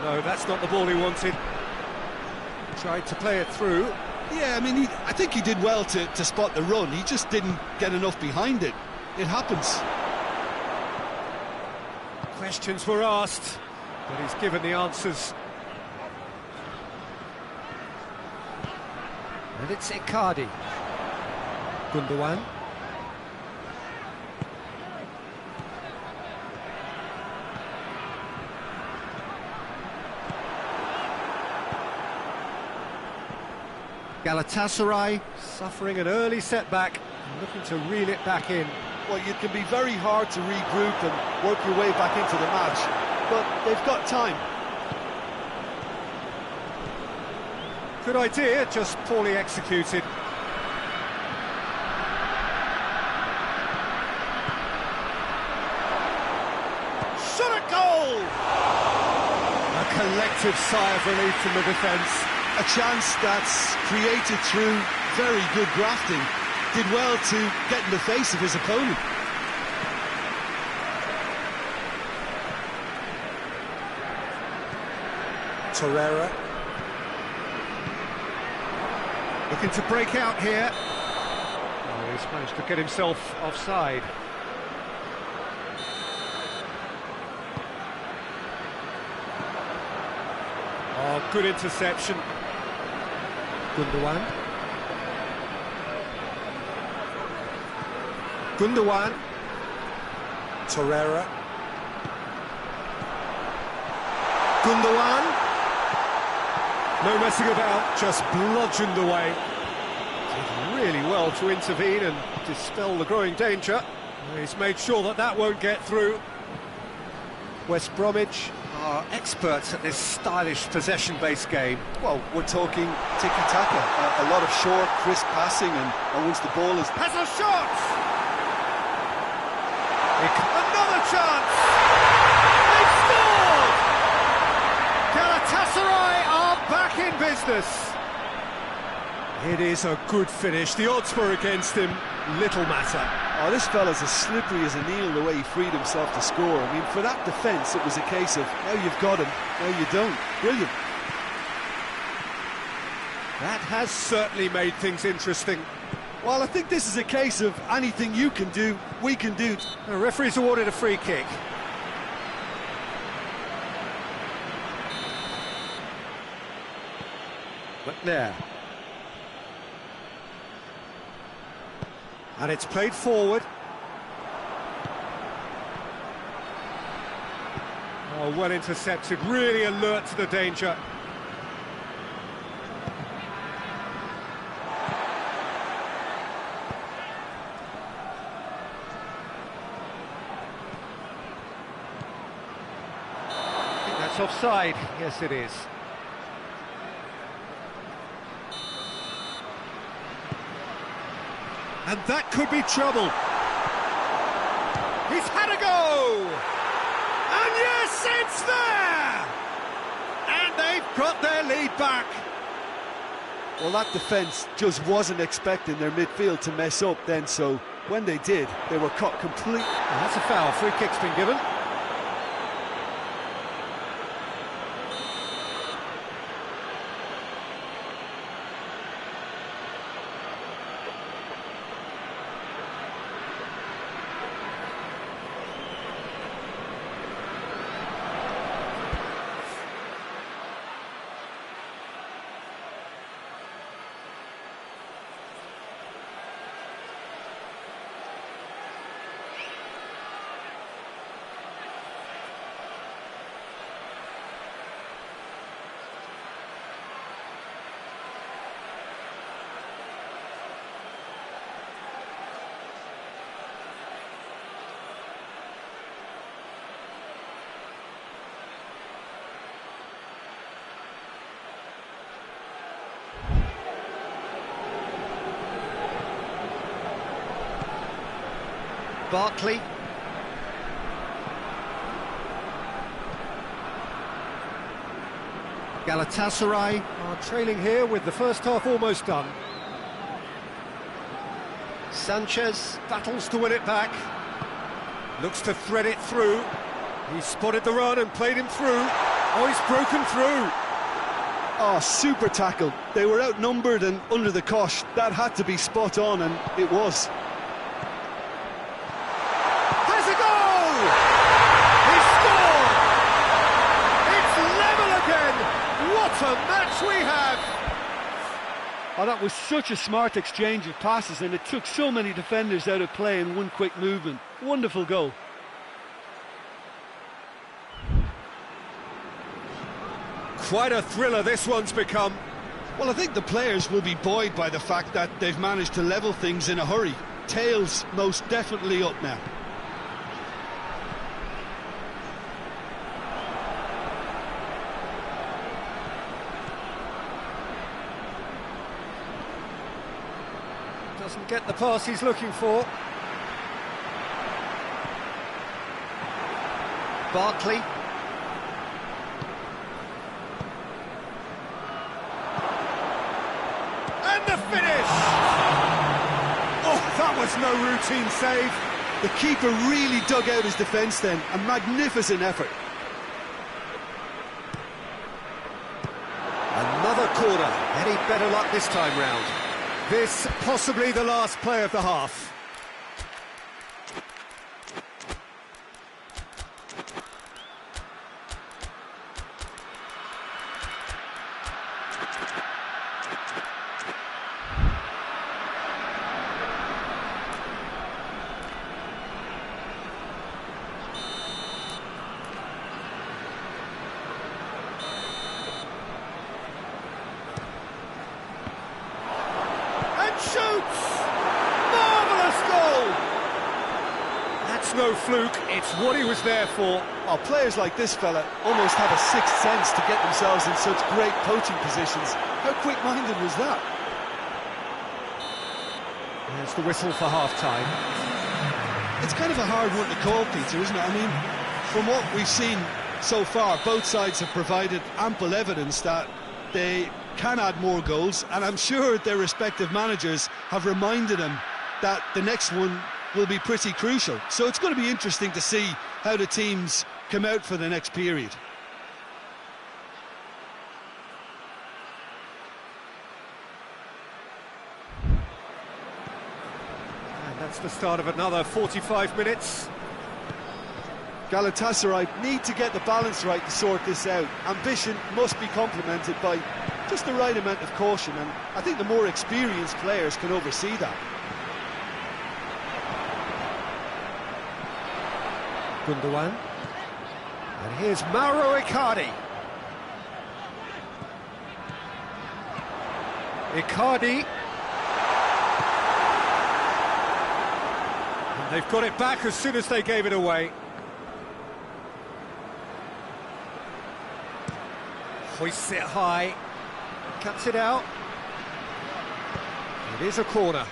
No, that's not the ball he wanted. Tried to play it through. Yeah, I mean, I think he did well to spot the run. He just didn't get enough behind it. It happens. Questions were asked, but he's given the answers. And it's Icardi. Gundogan. Galatasaray suffering an early setback, looking to reel it back in. Well, it can be very hard to regroup and work your way back into the match, but they've got time. Good idea, just poorly executed. Shot at goal! A collective sigh of relief from the defence. A chance that's created through very good grafting. Did well to get in the face of his opponent. Torreira. Looking to break out here. Oh, he's managed to get himself offside. Oh, good interception. Gundogan. Gundogan. Torreira. Gundogan. No messing about, just bludgeoned away. Did really well to intervene and dispel the growing danger. He's made sure that that won't get through. West Bromwich are experts at this stylish possession-based game. Well, we're talking tiki-taka, a lot of short, crisp passing, and once the ball is... Has a shot! Another chance! They've scored! Galatasaray are back in business. It is a good finish. The odds were against him. Little matter. Oh, this fella's as slippery as a needle the way he freed himself to score. I mean, for that defence, it was a case of, now you've got him, now you don't. Brilliant. That has certainly made things interesting. Well, I think this is a case of anything you can do, we can do. The referee's awarded a free kick. McNair. And it's played forward. Oh, well intercepted, really alert to the danger. I think that's offside. Yes, it is. And that could be trouble. He's had a go! And yes, it's there! And they've got their lead back. Well, that defence just wasn't expecting their midfield to mess up then, so when they did, they were caught completely. And that's a foul. Free kick's been given. Barkley. Galatasaray are trailing here with the first half almost done. Sanchez battles to win it back. Looks to thread it through. He spotted the run and played him through. Oh, he's broken through. Oh, super tackle. They were outnumbered and under the cosh. That had to be spot on, and it was. Has a goal! He scored! It's level again! What a match we have! Oh, that was such a smart exchange of passes, and it took so many defenders out of play in one quick movement. Wonderful goal. Quite a thriller this one's become. Well, I think the players will be buoyed by the fact that they've managed to level things in a hurry. Tails most definitely up now. Doesn't get the pass he's looking for. Barkley. And the finish! Oh, that was no routine save. The keeper really dug out his defence then. A magnificent effort. Another corner. Any better luck this time round? This possibly the last play of the half. Shoots! Marvellous goal! That's no fluke, it's what he was there for. Oh, players like this fella almost have a sixth sense to get themselves in such great poaching positions. How quick-minded was that? There's the whistle for half-time. It's kind of a hard one to call, Peter, isn't it? I mean, from what we've seen so far, both sides have provided ample evidence that they can add more goals, and I'm sure their respective managers have reminded them that the next one will be pretty crucial. So it's going to be interesting to see how the teams come out for the next period. And that's the start of another 45 minutes. Galatasaray need to get the balance right to sort this out. Ambition must be complemented by just the right amount of caution, and I think the more experienced players can oversee that. Gundogan. And here's Mauro Icardi. Icardi. And they've got it back as soon as they gave it away. Hoists it high. Cuts it out. It is a corner.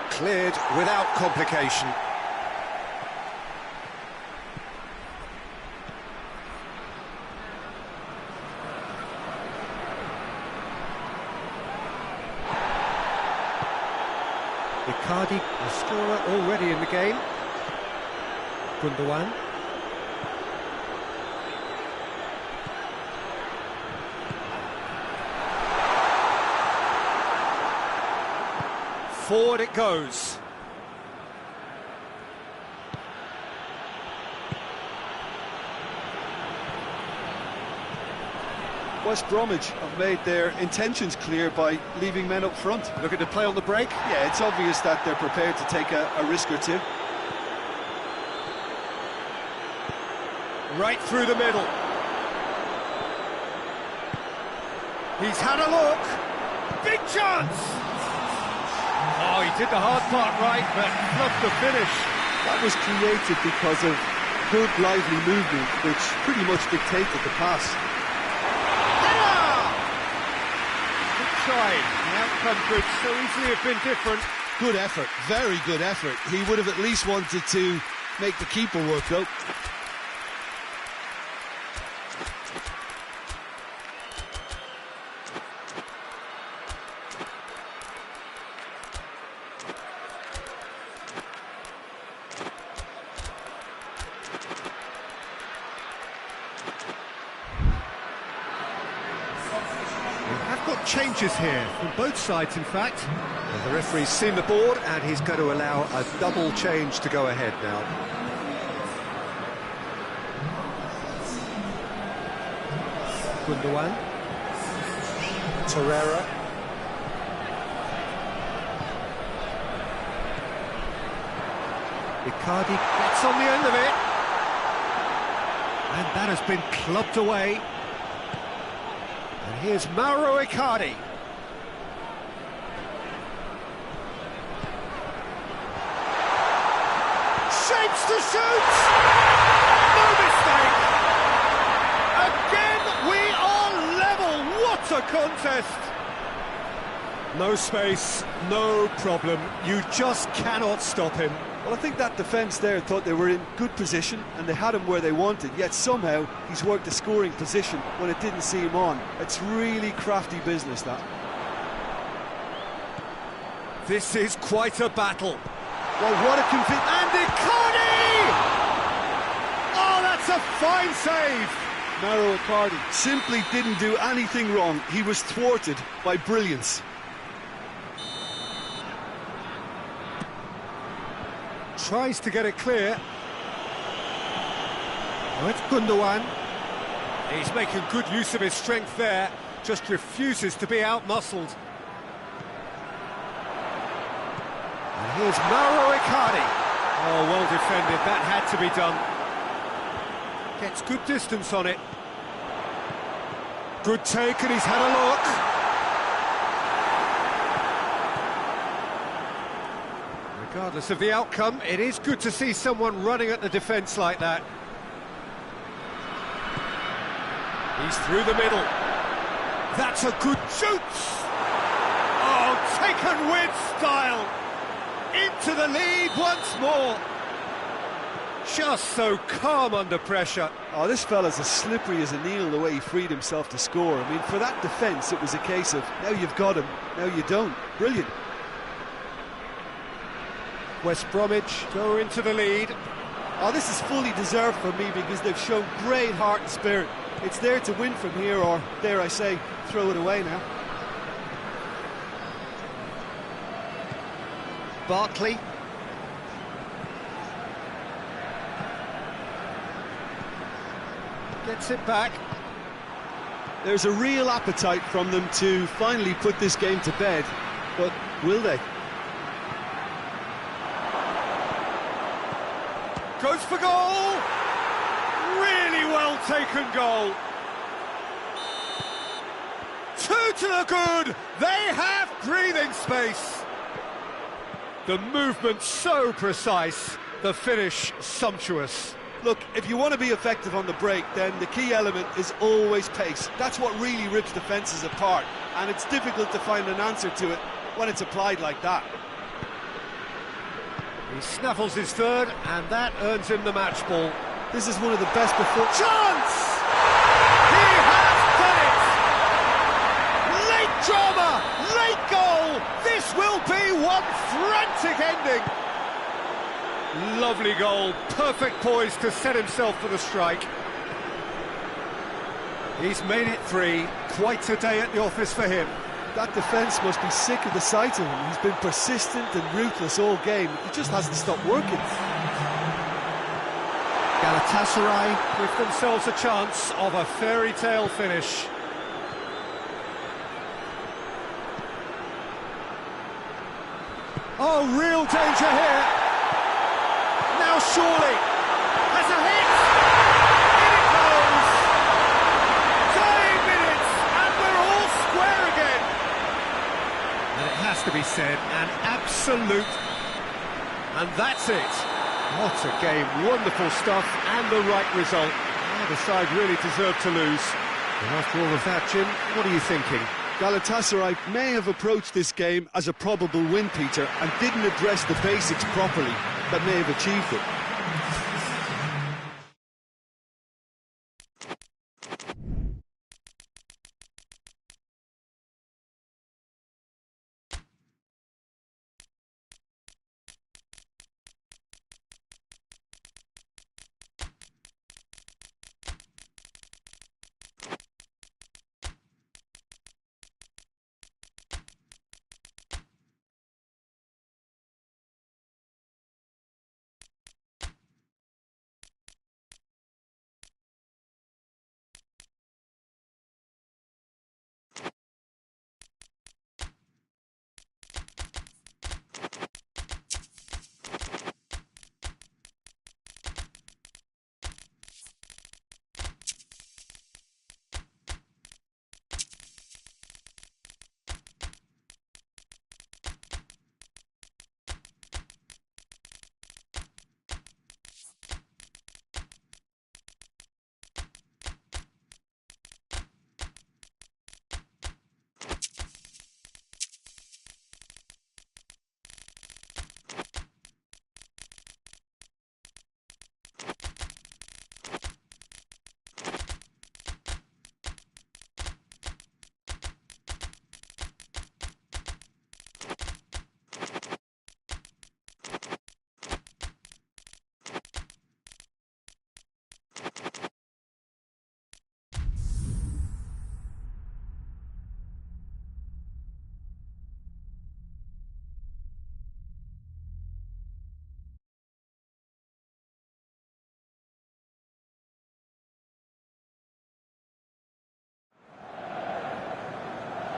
Cleared without complication. Icardi, the scorer already in the game. Gundogan. Forward it goes. West Bromwich have made their intentions clear by leaving men up front. Looking to play on the break. Yeah, it's obvious that they're prepared to take a risk or two. Right through the middle. He's had a look. Big chance! Oh, he did the hard part right, but flubbed the finish. That was created because of good, lively movement, which pretty much dictated the pass. Try. The outcome could so easily have been different. Good effort, very good effort. He would have at least wanted to make the keeper work though. Changes here from both sides, in fact. And the referee's seen the board and he's going to allow a double change to go ahead now. Gundogan. Torreira. Icardi gets on the end of it. And that has been clubbed away. And here's Mauro Icardi. Shapes to shoot! No mistake! Again, we are level! What a contest! No space, no problem. You just cannot stop him. Well, I think that defence there thought they were in good position and they had him where they wanted, yet somehow he's worked a scoring position when it didn't see him on. It's really crafty business, that. This is quite a battle. Well, what a and Icardi! Oh, that's a fine save! Mauro Icardi simply didn't do anything wrong. He was thwarted by brilliance. Tries to get it clear. Oh, it's Gundogan. He's making good use of his strength there, just refuses to be out-muscled. And here's Mauro Icardi. Oh, well defended, that had to be done. Gets good distance on it. Good take, and he's had a look. Regardless of the outcome, it is good to see someone running at the defence like that. He's through the middle. That's a good shoot! Oh, taken with style! Into the lead once more! Just so calm under pressure. Oh, this fella's as slippery as a needle the way he freed himself to score. I mean, for that defence, it was a case of, now you've got him, now you don't. Brilliant. West Bromwich go into the lead. Oh, this is fully deserved for me because they've shown great heart and spirit. It's there to win from here, or, dare I say, throw it away now. Barkley. Gets it back. There's a real appetite from them to finally put this game to bed, but will they? Goes for goal! Really well taken goal. 2 to the good! They have breathing space. The movement so precise, the finish sumptuous. Look, if you want to be effective on the break, then the key element is always pace. That's what really rips defences apart, and it's difficult to find an answer to it when it's applied like that. He snaffles his third, and that earns him the match ball. This is one of the best performances. Chance! He has done it! Late drama, late goal! This will be one frantic dramatic ending. Lovely goal, perfect poise to set himself for the strike. He's made it 3, quite a day at the office for him. That defence must be sick of the sight of him. He's been persistent and ruthless all game. He just hasn't stopped working. Galatasaray give themselves a chance of a fairy tale finish. Oh, real danger here. Now surely has a hit. In it goes. Dying minutes, and we're all square again. And it has to be said, an absolute. And that's it. What a game, wonderful stuff, and the right result. Neither side really deserved to lose. And after all of that, Jim, what are you thinking? Galatasaray may have approached this game as a probable win, Peter, and didn't address the basics properly that may have achieved it.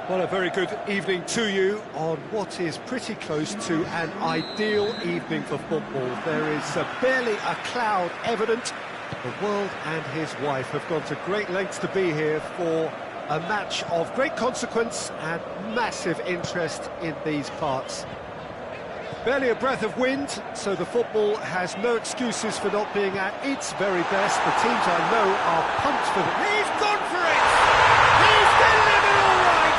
Well, a very good evening to you on what is pretty close to an ideal evening for football. There is barely a cloud evident. The world and his wife have gone to great lengths to be here for a match of great consequence and massive interest in these parts. Barely a breath of wind, so the football has no excuses for not being at its very best. The teams I know are pumped for it. He's gone for it! He's delivered all right!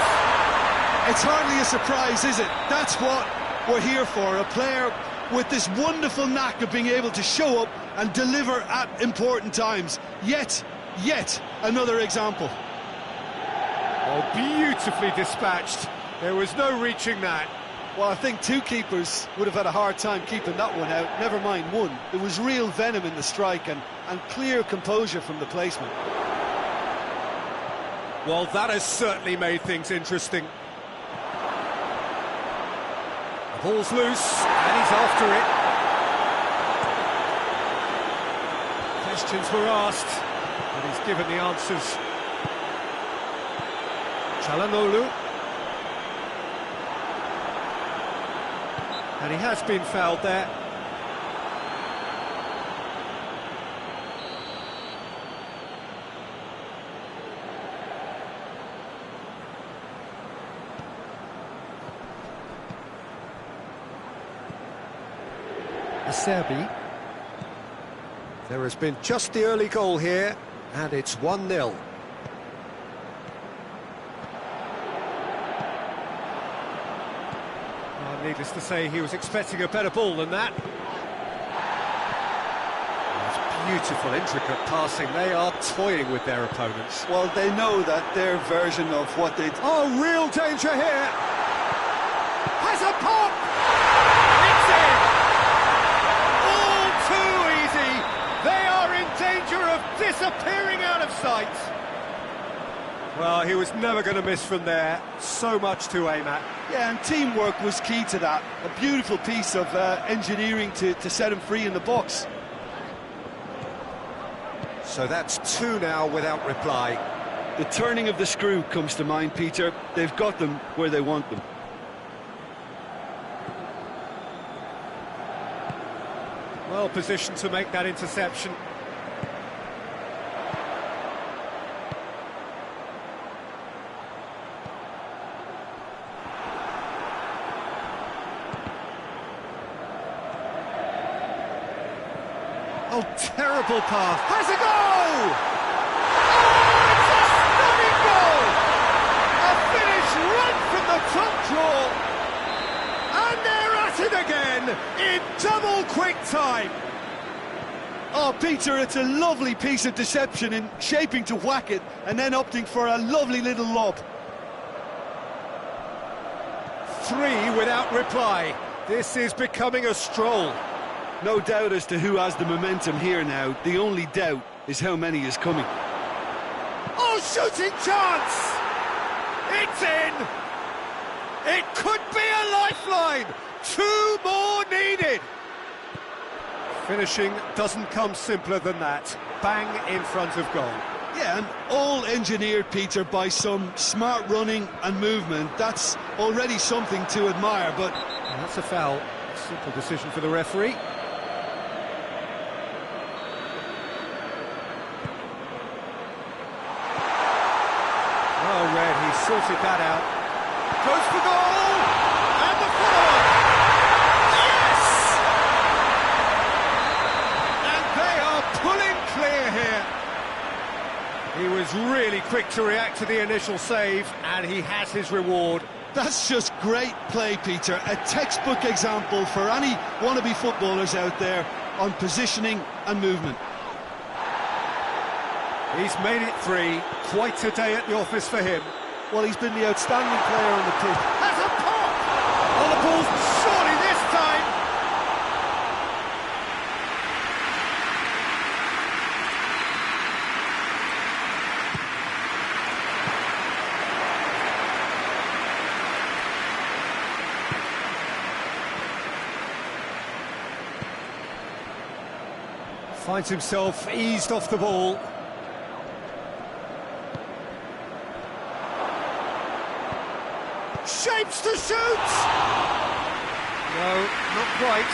It's hardly a surprise, is it? That's what we're here for, a player with this wonderful knack of being able to show up and deliver at important times. Yet another example. Oh, beautifully dispatched. There was no reaching that. Well, I think two keepers would have had a hard time keeping that one out, never mind one. There was real venom in the strike and clear composure from the placement. Well, that has certainly made things interesting. The ball's loose, and he's after it. Questions were asked, and he's given the answers. Çalhanoğlu. And he has been fouled there. Serbi. There has been just the early goal here, and it's 1-0. Needless to say, he was expecting a better ball than that. It's beautiful, intricate passing. They are toying with their opponents. Well, they know that their version of what they... Oh, real danger here! Has a pop! disappearing out of sight. Well, he was never going to miss from there. So much to aim at. Yeah, and teamwork was key to that. A beautiful piece of engineering to set him free in the box. So that's two now without reply. The turning of the screw comes to mind, Peter. They've got them where they want them. Well positioned to make that interception. Oh, terrible pass. Has a goal! Oh, it's a stunning goal! A finish right from the top draw. And they're at it again in double quick time. Oh, Peter, it's a lovely piece of deception in shaping to whack it and then opting for a lovely little lob. Three without reply. This is becoming a stroll. No doubt as to who has the momentum here now. The only doubt is how many is coming. Oh, shooting chance! It's in! It could be a lifeline! Two more needed! Finishing doesn't come simpler than that. Bang in front of goal. Yeah, and all engineered, Peter, by some smart running and movement. That's already something to admire, but... And that's a foul. Simple decision for the referee. Well read, he sorted that out. Goes for goal! And the follow-up! Yes! And they are pulling clear here. He was really quick to react to the initial save, and he has his reward. That's just great play, Peter. A textbook example for any wannabe footballers out there on positioning and movement. He's made it three. Quite a day at the office for him. Well, he's been the outstanding player on the pitch. Has a pop! On the ball, surely this time! Finds himself eased off the ball. Shapes to shoot! No, not quite.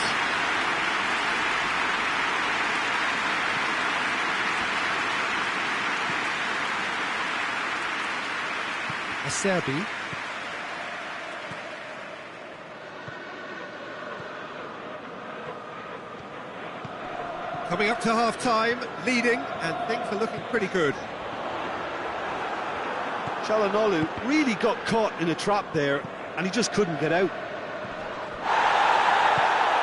Acerbi. Coming up to half-time, leading, and things are looking pretty good. Çalhanoğlu really got caught in a trap there, and he just couldn't get out.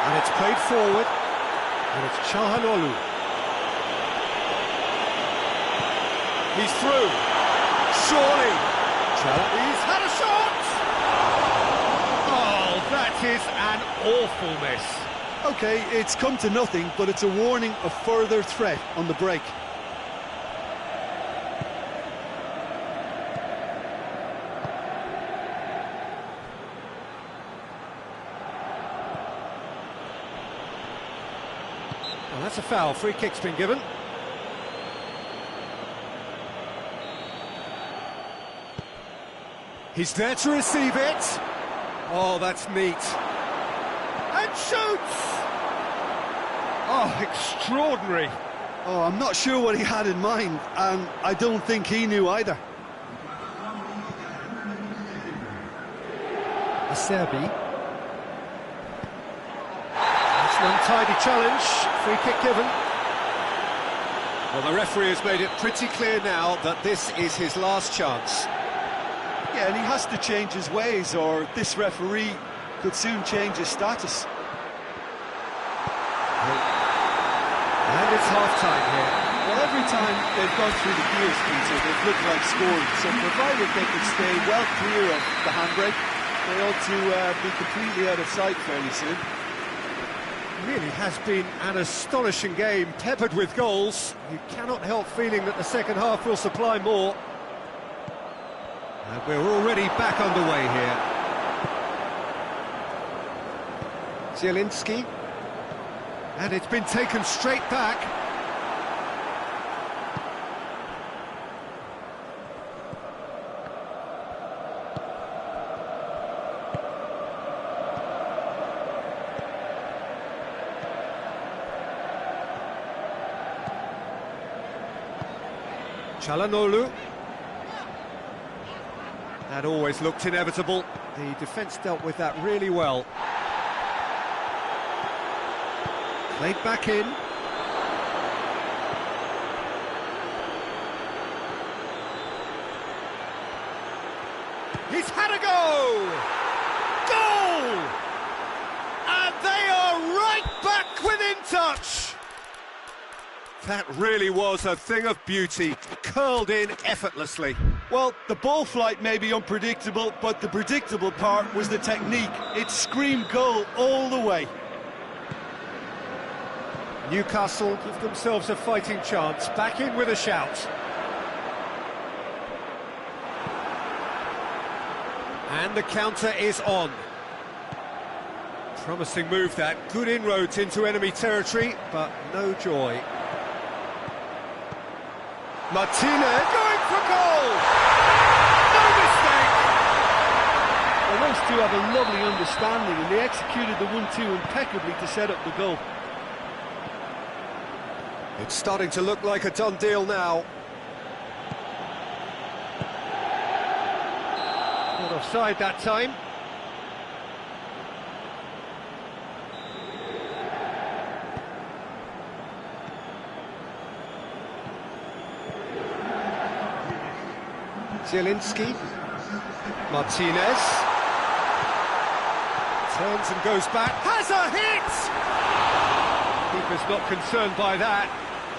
And it's played forward, and it's Çalhanoğlu. He's through. Surely. He's had a shot! Oh, that is an awful miss. OK, it's come to nothing, but it's a warning of further threat on the break. Well, that's a foul. Free kick's been given. He's there to receive it. Oh, that's neat. And shoots! Oh, extraordinary. Oh, I'm not sure what he had in mind, and I don't think he knew either. Acerbi. That's an untidy challenge. Free kick given. Well, the referee has made it pretty clear now that this is his last chance. Yeah, and he has to change his ways, or this referee could soon change his status. And it's half-time here. Well, every time they've gone through the gears, Peter, they've looked like scoring. So provided they can stay well clear of the handbrake, they ought to be completely out of sight fairly soon. Really has been an astonishing game, peppered with goals. You cannot help feeling that the second half will supply more. And we're already back underway here. Zielinski. And it's been taken straight back. Çalhanoğlu. That always looked inevitable. The defence dealt with that really well. Played back in. He's had a go! Goal! And they are right back within touch! That really was a thing of beauty, curled in effortlessly. Well, the ball flight may be unpredictable, but the predictable part was the technique. It screamed goal all the way. Newcastle give themselves a fighting chance, back in with a shout. And the counter is on. Promising move that, good inroads into enemy territory, but no joy. Martinez going for goal! No mistake! Well, those two have a lovely understanding, and they executed the 1-2 impeccably to set up the goal. It's starting to look like a done deal now. Not offside that time. Zielinski. Martinez. Turns and goes back. Has a hit! Keeper's not concerned by that.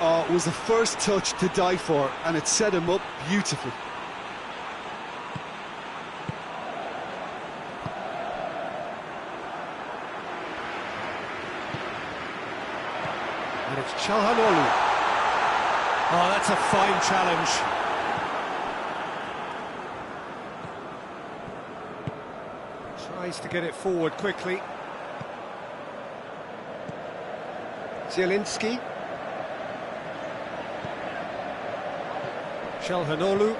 Oh, it was the first touch to die for, and it set him up beautifully. And it's Çalhanoğlu. Oh, that's a fine challenge. Tries to get it forward quickly. Zielinski. Çalhanoğlu.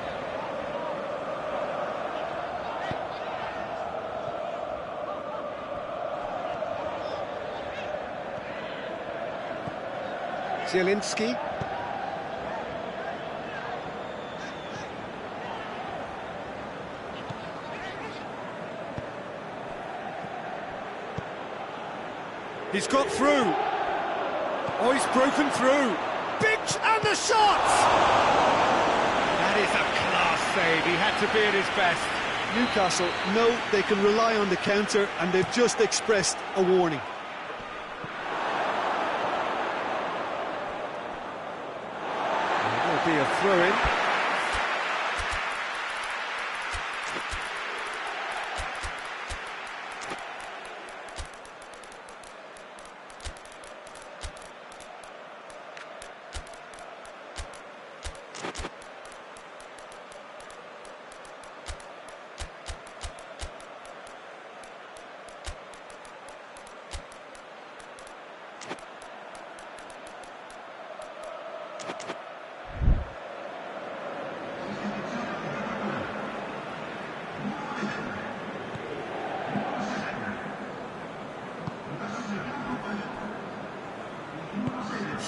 Zielinski. He's got through. Oh, he's broken through. Big and the shot! That is a class save. He had to be at his best. Newcastle know they can rely on the counter, and they've just expressed a warning. There will be a throw-in.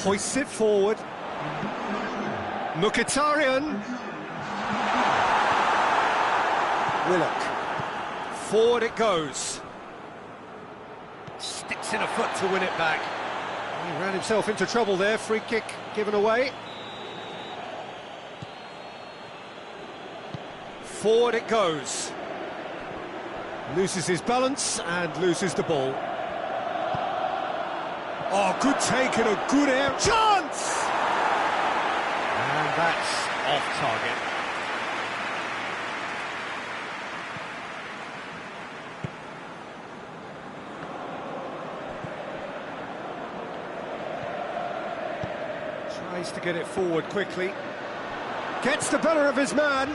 Hoists it forward. Mkhitaryan. Willock. Forward it goes. Sticks in a foot to win it back. He ran himself into trouble there. Free kick given away. Forward it goes. Loses his balance and loses the ball. Oh, good take and a good air. Chance! And that's off target. Needs to get it forward quickly. Gets the better of his man.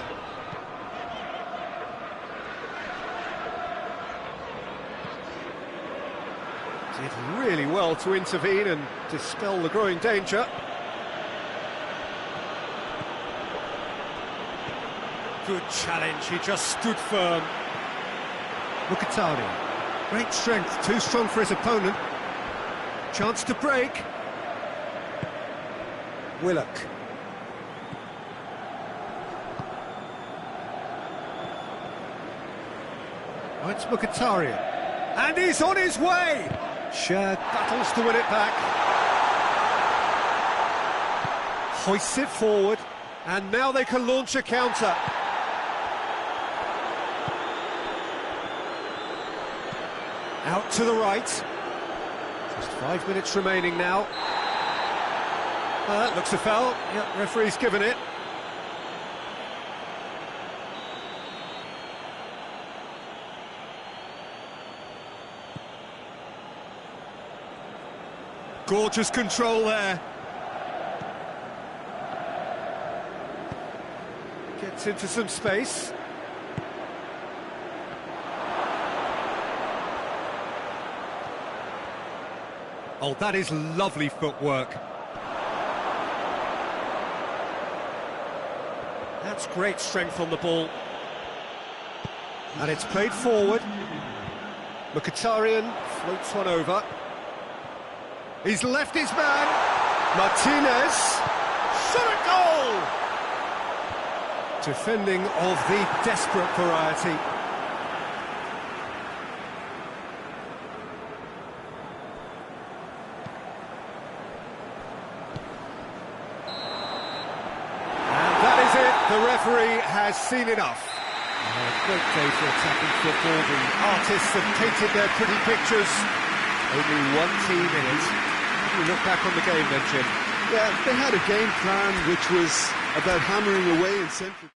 Did really well to intervene and dispel the growing danger. Good challenge, he just stood firm. Mkhitaryan, great strength, too strong for his opponent. Chance to break. Willock. Oh, it's Mkhitaryan. And he's on his way! Shad battles to win it back. Hoists it forward. And now they can launch a counter. Out to the right. Just 5 minutes remaining now. That looks a foul. Yep, referee's given it. Gorgeous control there. Gets into some space. Oh, that is lovely footwork. That's great strength on the ball. And it's played forward. Mkhitaryan floats one over. He's left his man. Martinez. Shot a goal! Defending of the desperate variety. The referee has seen enough. A great day for attacking football. The artists have painted their pretty pictures. Only one team in it. How do you look back on the game then, Jim? Yeah, they had a game plan which was about hammering away in central.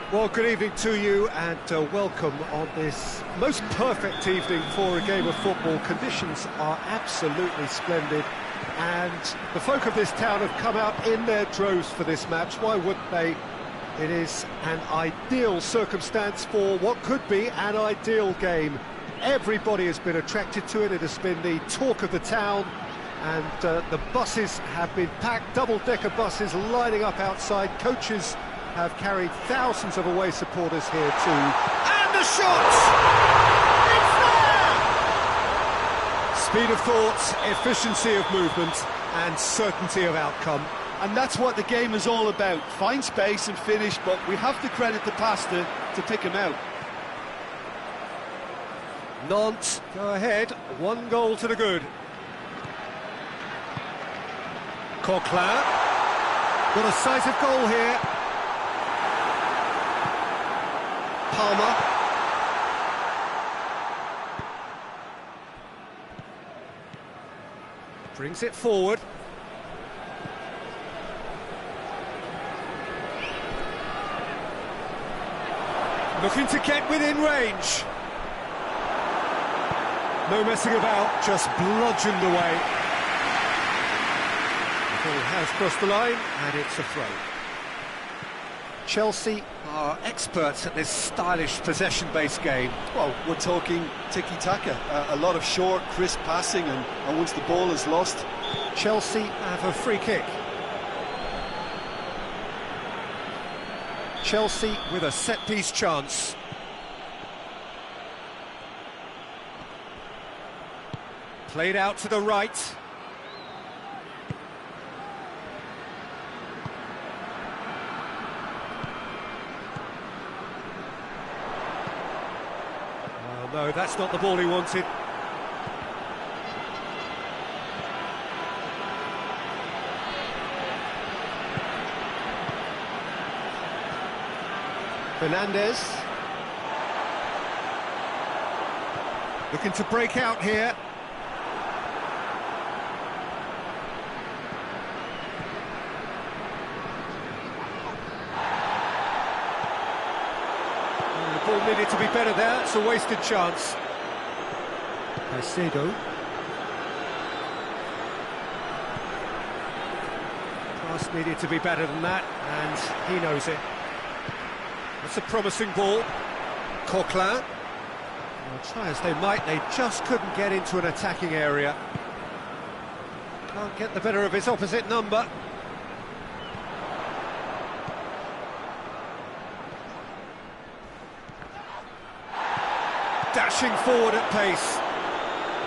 Well, good evening to you and welcome on this most perfect evening for a game of football. Conditions are absolutely splendid and the folk of this town have come out in their droves for this match. Why wouldn't they? It is an ideal circumstance for what could be an ideal game. Everybody has been attracted to it. It has been the talk of the town and the buses have been packed, double-decker buses lining up outside. Coaches have carried thousands of away supporters here too. And the shot! It's there! Speed of thought, efficiency of movement, and certainty of outcome. And that's what the game is all about. Find space and finish, but we have to credit the pastor to pick him out. Nantes go ahead, 1 goal to the good. Coquelin, got a sight of goal here. Palmer. Brings it forward. Looking to get within range. No messing about, just bludgeoned away. The ball has crossed the line, and it's a throw. Chelsea are experts at this stylish possession-based game. Well, we're talking tiki-taka, a lot of short, crisp passing, and once the ball is lost... Chelsea have a free kick. Chelsea with a set-piece chance. Played out to the right. Well, no, that's not the ball he wanted. Fernandez. Looking to break out here. The ball needed to be better there, it's a wasted chance. Caicedo. Pass needed to be better than that, and he knows it. That's a promising ball. Coquelin. Well, try as they might, they just couldn't get into an attacking area. Can't get the better of his opposite number. Dashing forward at pace.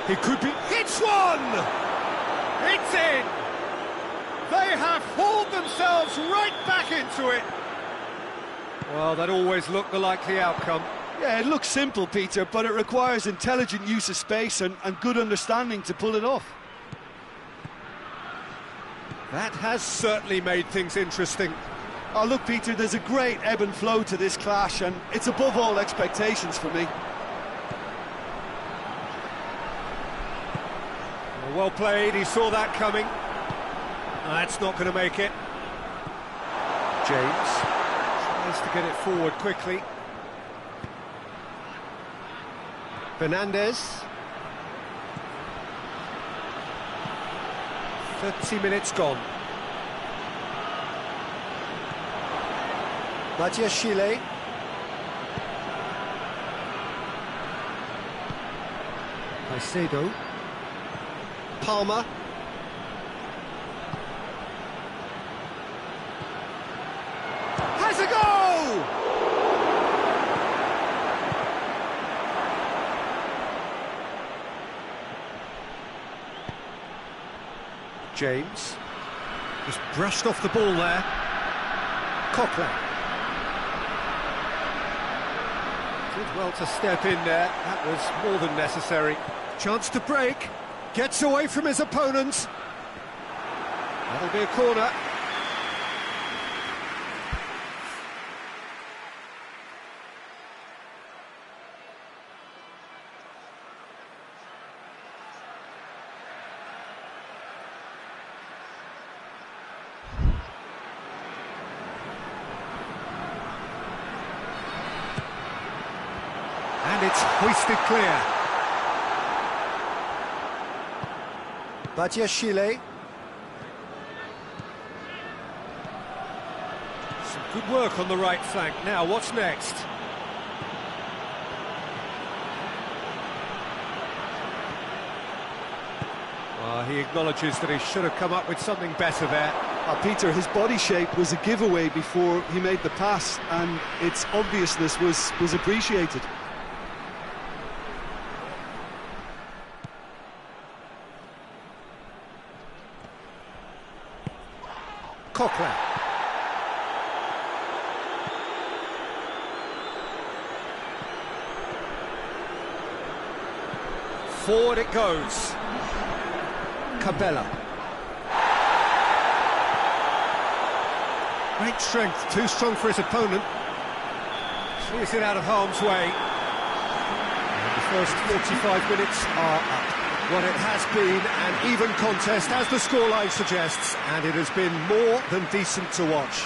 He could be... It's one! It's in! They have hauled themselves right back into it. Well, that always looked the likely outcome. Yeah, it looks simple, Peter, but it requires intelligent use of space and good understanding to pull it off. That has certainly made things interesting. Oh, look, Peter, there's a great ebb and flow to this clash, and it's above all expectations for me. Well played, he saw that coming. That's not going to make it. James tries to get it forward quickly. Fernandez. 30 minutes gone. Chile. Caicedo. Palmer. Has a goal! James. Just brushed off the ball there. Coquelin. Did well to step in there. That was more than necessary. Chance to break. Gets away from his opponent. That'll be a corner. And it's hoisted clear. Chile. Some good work on the right flank. Now, what's next? Well, he acknowledges that he should have come up with something better there. Peter, his body shape was a giveaway before he made the pass, and its obviousness was appreciated. Coquelin. Forward it goes. Cabella. Great strength, too strong for his opponent. Clears it out of harm's way. And the first 45 minutes are up. Well, it has been an even contest, as the scoreline suggests, and it has been more than decent to watch.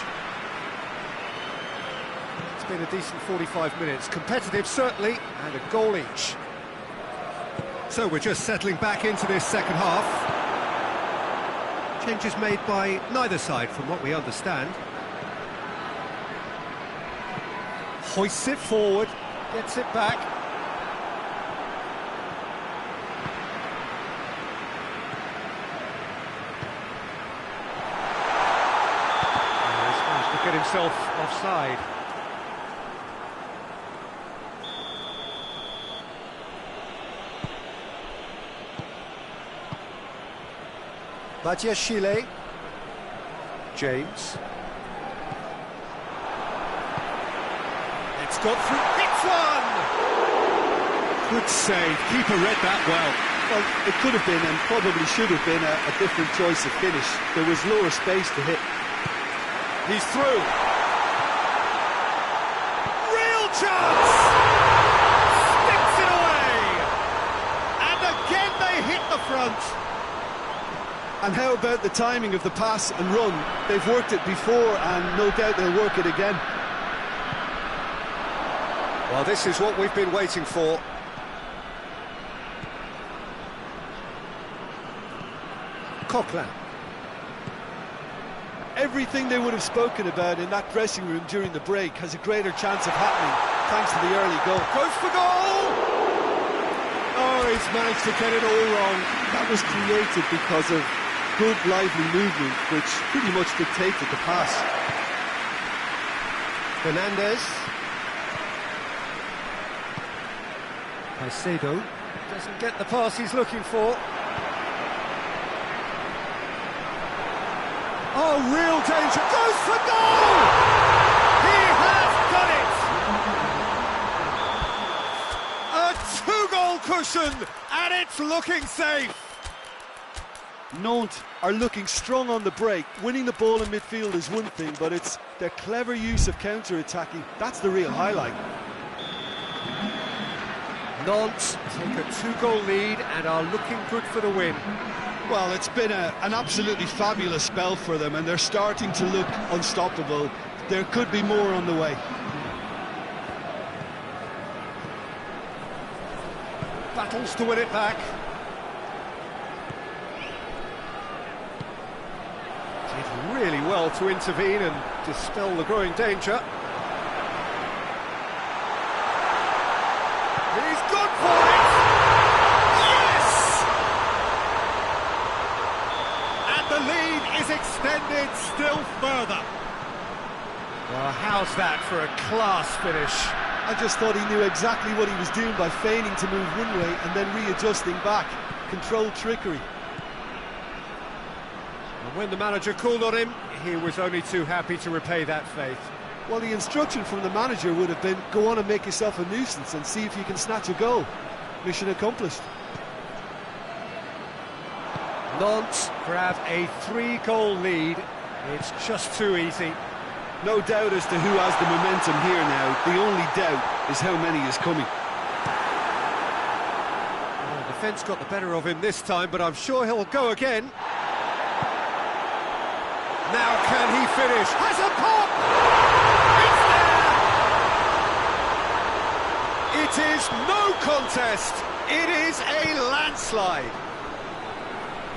It's been a decent 45 minutes, competitive certainly, and a goal each. So we're just settling back into this second half. Changes made by neither side, from what we understand. Hoists it forward, gets it back. He's managed to get himself offside. Chile. James. It's got through. It's one! Good save. Keeper read that well. Well, it could have been and probably should have been a different choice of finish. There was lower space to hit. He's through. Real chance! Sticks it away! And again they hit the front. And how about the timing of the pass and run? They've worked it before and no doubt they'll work it again. Well, this is what we've been waiting for. Coquelin. Everything they would have spoken about in that dressing room during the break has a greater chance of happening thanks to the early goal. Goes for goal! Oh, he's managed to get it all wrong. That was created because of good, lively movement, which pretty much dictated the pass. Fernandez. Caicedo doesn't get the pass he's looking for. Oh, real danger. Goes for goal! He has done it! A two-goal cushion, and it's looking safe. Nantes are looking strong on the break. Winning the ball in midfield is one thing, but it's their clever use of counter-attacking. That's the real highlight. Nantes take a two-goal lead and are looking good for the win. Well, it's been an absolutely fabulous spell for them, and they're starting to look unstoppable. There could be more on the way. Battles to win it back. Did really well to intervene and dispel the growing danger. He's gone for it! Yes! And the lead is extended still further. Well, how's that for a class finish? I just thought he knew exactly what he was doing by feigning to move one way and then readjusting back. Controlled trickery. And when the manager called on him, he was only too happy to repay that faith. Well, the instruction from the manager would have been, go on and make yourself a nuisance and see if you can snatch a goal. Mission accomplished. Nantes grab a 3-goal lead. It's just too easy. No doubt as to who has the momentum here now. The only doubt is how many is coming. Well, the defence got the better of him this time, but I'm sure he'll go again. Now can he finish? Has a pop! It's there! It is no contest. It is a landslide.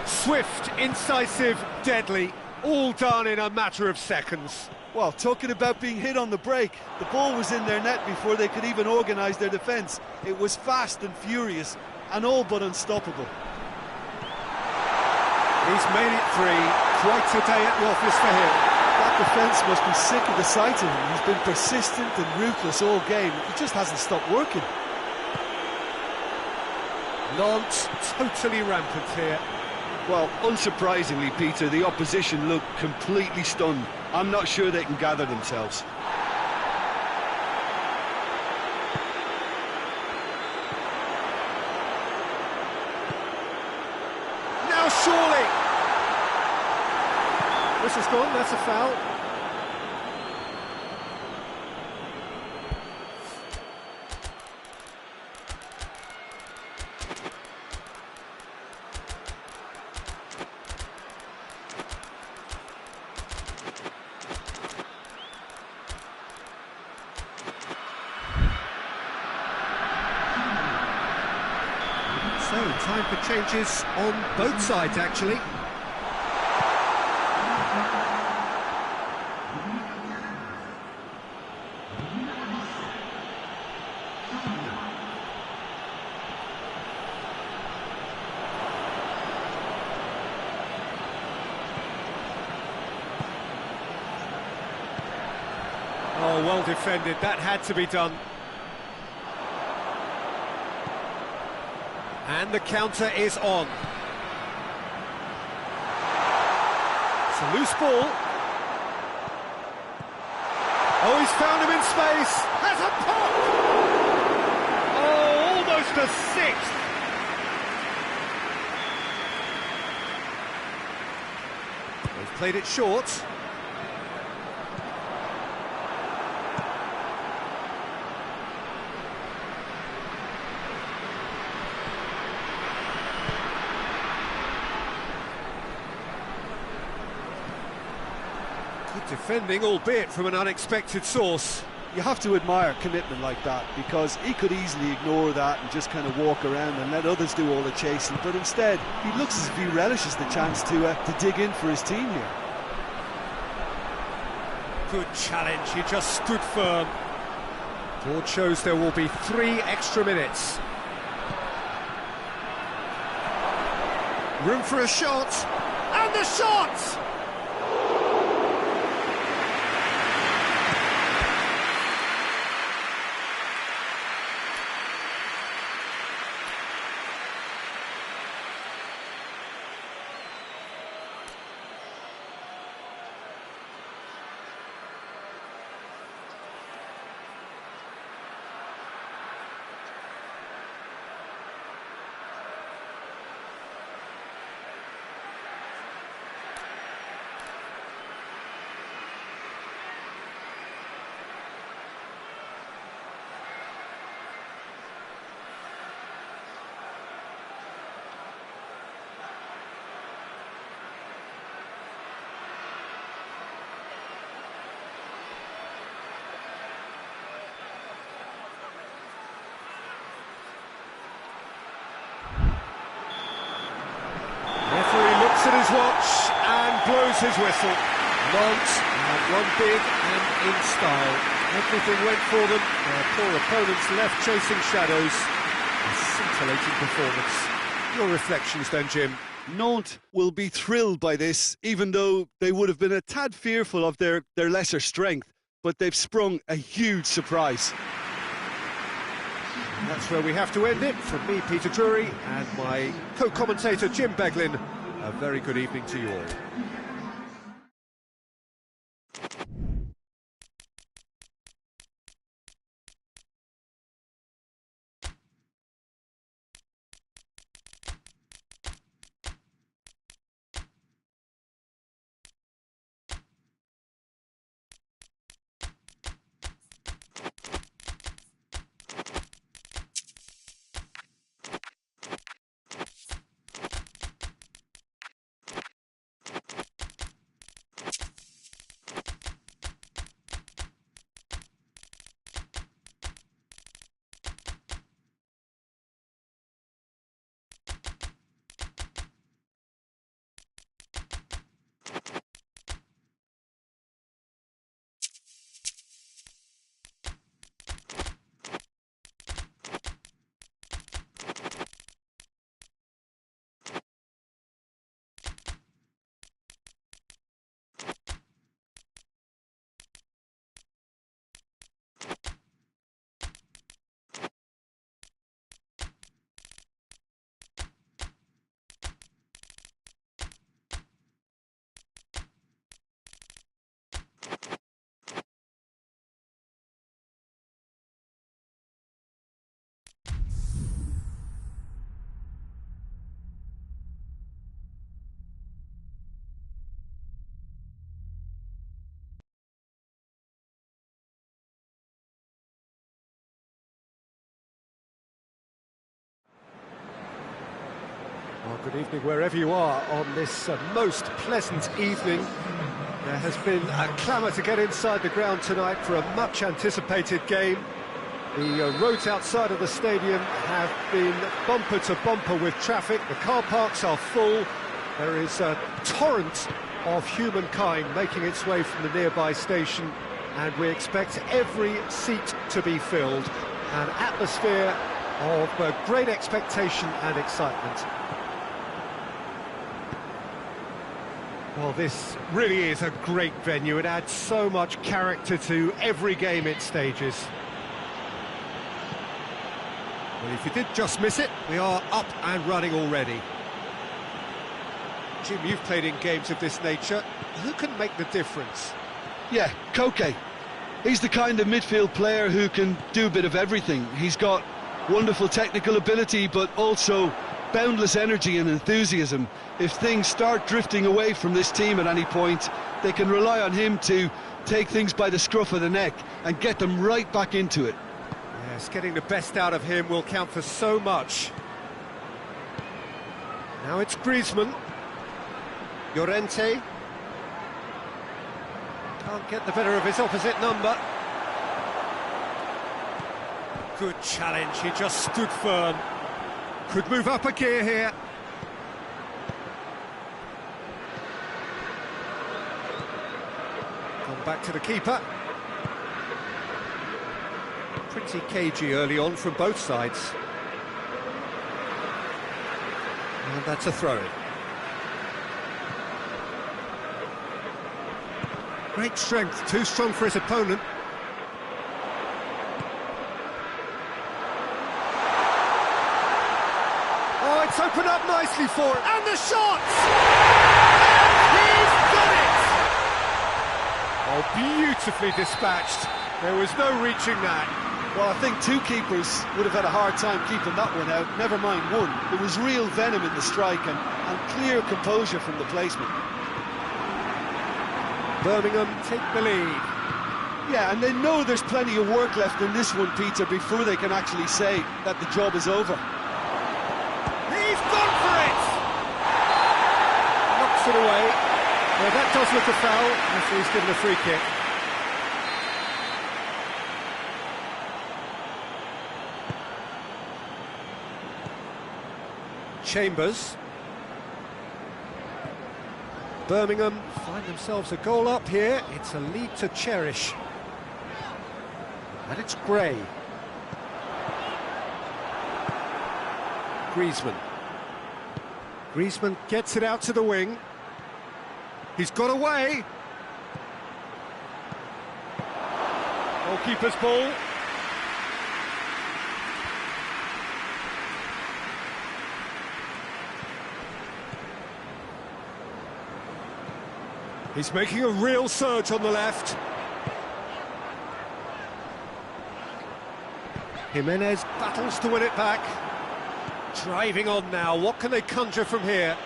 Swift, incisive, deadly, all done in a matter of seconds. Well, talking about being hit on the break, the ball was in their net before they could even organise their defence. It was fast and furious, and all but unstoppable. He's made it 3. Quite a day at the office for him. That defence must be sick of the sight of him. He's been persistent and ruthless all game. He just hasn't stopped working. Nantes totally rampant here. Well, unsurprisingly, Peter, the opposition look completely stunned. I'm not sure they can gather themselves. Now surely! Whistle's gone, that's a foul. keeper changes on both sides, actually. Oh, well defended. That had to be done. And the counter is on. It's a loose ball. Oh, he's found him in space. Has a pop! Oh, almost a sixth. They've played it short. Defending, albeit from an unexpected source. You have to admire commitment like that, because he could easily ignore that and just kind of walk around and let others do all the chasing, but instead he looks as if he relishes the chance to dig in for his team here. Good challenge, he just stood firm. Board shows there will be 3 extra minutes. Room for a shot, and the shot! At his watch and blows his whistle. Nantes had run big and in style. Everything went for them. Their poor opponents left chasing shadows. A scintillating performance. Your reflections then, Jim? Nantes will be thrilled by this, even though they would have been a tad fearful of their lesser strength, but they've sprung a huge surprise. And that's where we have to end it. From me, Peter Drury, and my co-commentator, Jim Beglin. A very good evening to you all. Well, good evening wherever you are on this most pleasant evening. There has been a clamour to get inside the ground tonight for a much-anticipated game. The roads outside of the stadium have been bumper to bumper with traffic. The car parks are full. There is a torrent of humankind making its way from the nearby station, and we expect every seat to be filled. An atmosphere of great expectation and excitement. Well, this really is a great venue. It adds so much character to every game it stages. Well, if you did just miss it, we are up and running already. Jim, you've played in games of this nature. Who can make the difference? Yeah, Koke. He's the kind of midfield player who can do a bit of everything. He's got wonderful technical ability, but also boundless energy and enthusiasm. If things start drifting away from this team at any point, they can rely on him to take things by the scruff of the neck and get them right back into it. Yes, getting the best out of him will count for so much. Now it's Griezmann. Llorente. Can't get the better of his opposite number. Good challenge, he just stood firm. Could move up a gear here. Gone back to the keeper. Pretty cagey early on from both sides. And that's a throw-in. Great strength, too strong for his opponent. Oh, it's opened up nicely for him. And the shot! And he's got it! Oh, beautifully dispatched. There was no reaching that. Well, I think two keepers would have had a hard time keeping that one out, never mind one. There was real venom in the strike and clear composure from the placement. Birmingham take the lead. Yeah, and they know there's plenty of work left in this one, Peter, before they can actually say that the job is over. He's gone for it! Knocks it away. Well, that does look a foul. Referee's given a free kick. Chambers. Birmingham find themselves a goal up here. It's a lead to cherish. And it's Gray. Griezmann. Griezmann gets it out to the wing. He's got away. Goalkeeper's ball. He's making a real surge on the left. Jimenez battles to win it back. Driving on now, what can they conjure from here?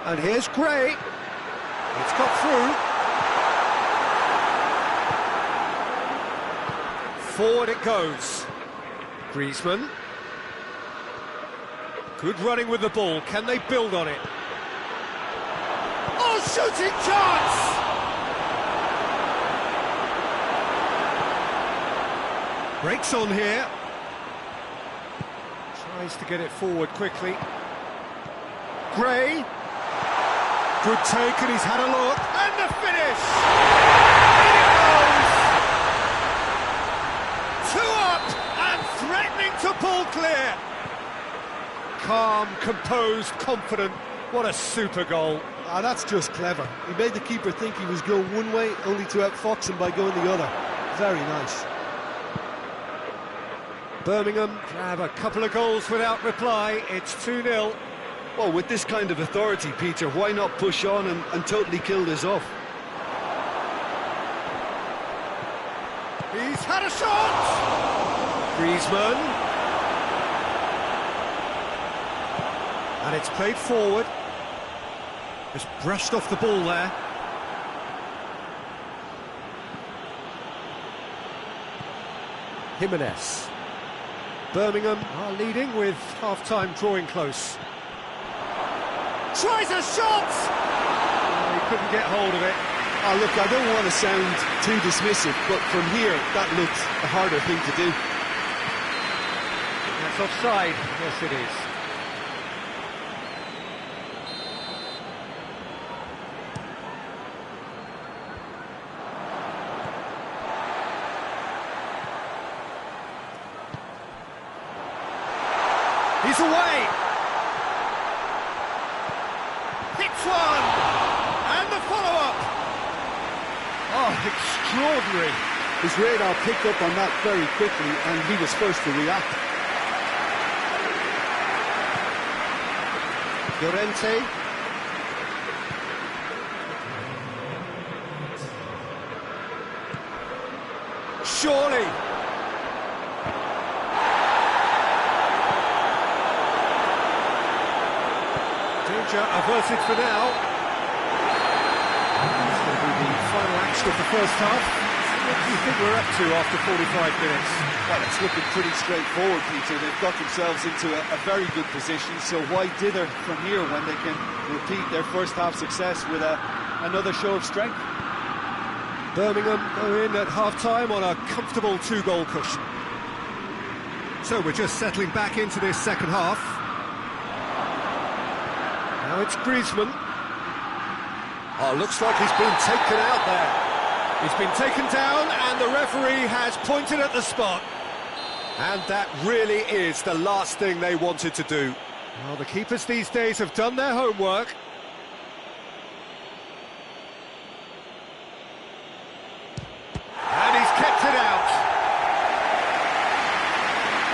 And here's Gray. It's got through. Forward it goes. Griezmann. Good running with the ball. Can they build on it? Oh, shooting chance! Breaks on here. Tries to get it forward quickly. Gray. Good take, and he's had a look. And the finish! In it goes! 2 up and threatening to pull clear. Calm, composed, confident. What a super goal. Ah, that's just clever. He made the keeper think he was going one way, only to outfox him by going the other. Very nice. Birmingham grab a couple of goals without reply. It's 2-0. Well, with this kind of authority, Peter, why not push on and totally kill this off? He's had a shot! Griezmann. And it's played forward. Just brushed off the ball there. Jimenez. Birmingham are leading with half-time drawing close. Tries a shot! Oh, he couldn't get hold of it. Oh, look, I don't want to sound too dismissive, but from here, that looked a harder thing to do. That's offside. Yes, it is. He's away! Hits one! And the follow-up! Oh, extraordinary! His radar picked up on that very quickly, and he was first to react. Llorente. Surely! Danger averted for now. It's going to be the final action of the first half. What do you think we're up to after 45 minutes? Well, it's looking pretty straightforward, Peter. They've got themselves into a very good position, so why dither from here when they can repeat their first half success with another show of strength? Birmingham go in at half-time on a comfortable 2-goal cushion. So we're just settling back into this second half. Now it's Griezmann. Oh, looks like he's been taken out there. He's been taken down and the referee has pointed at the spot. And that really is the last thing they wanted to do. Well, the keepers these days have done their homework. And he's kept it out.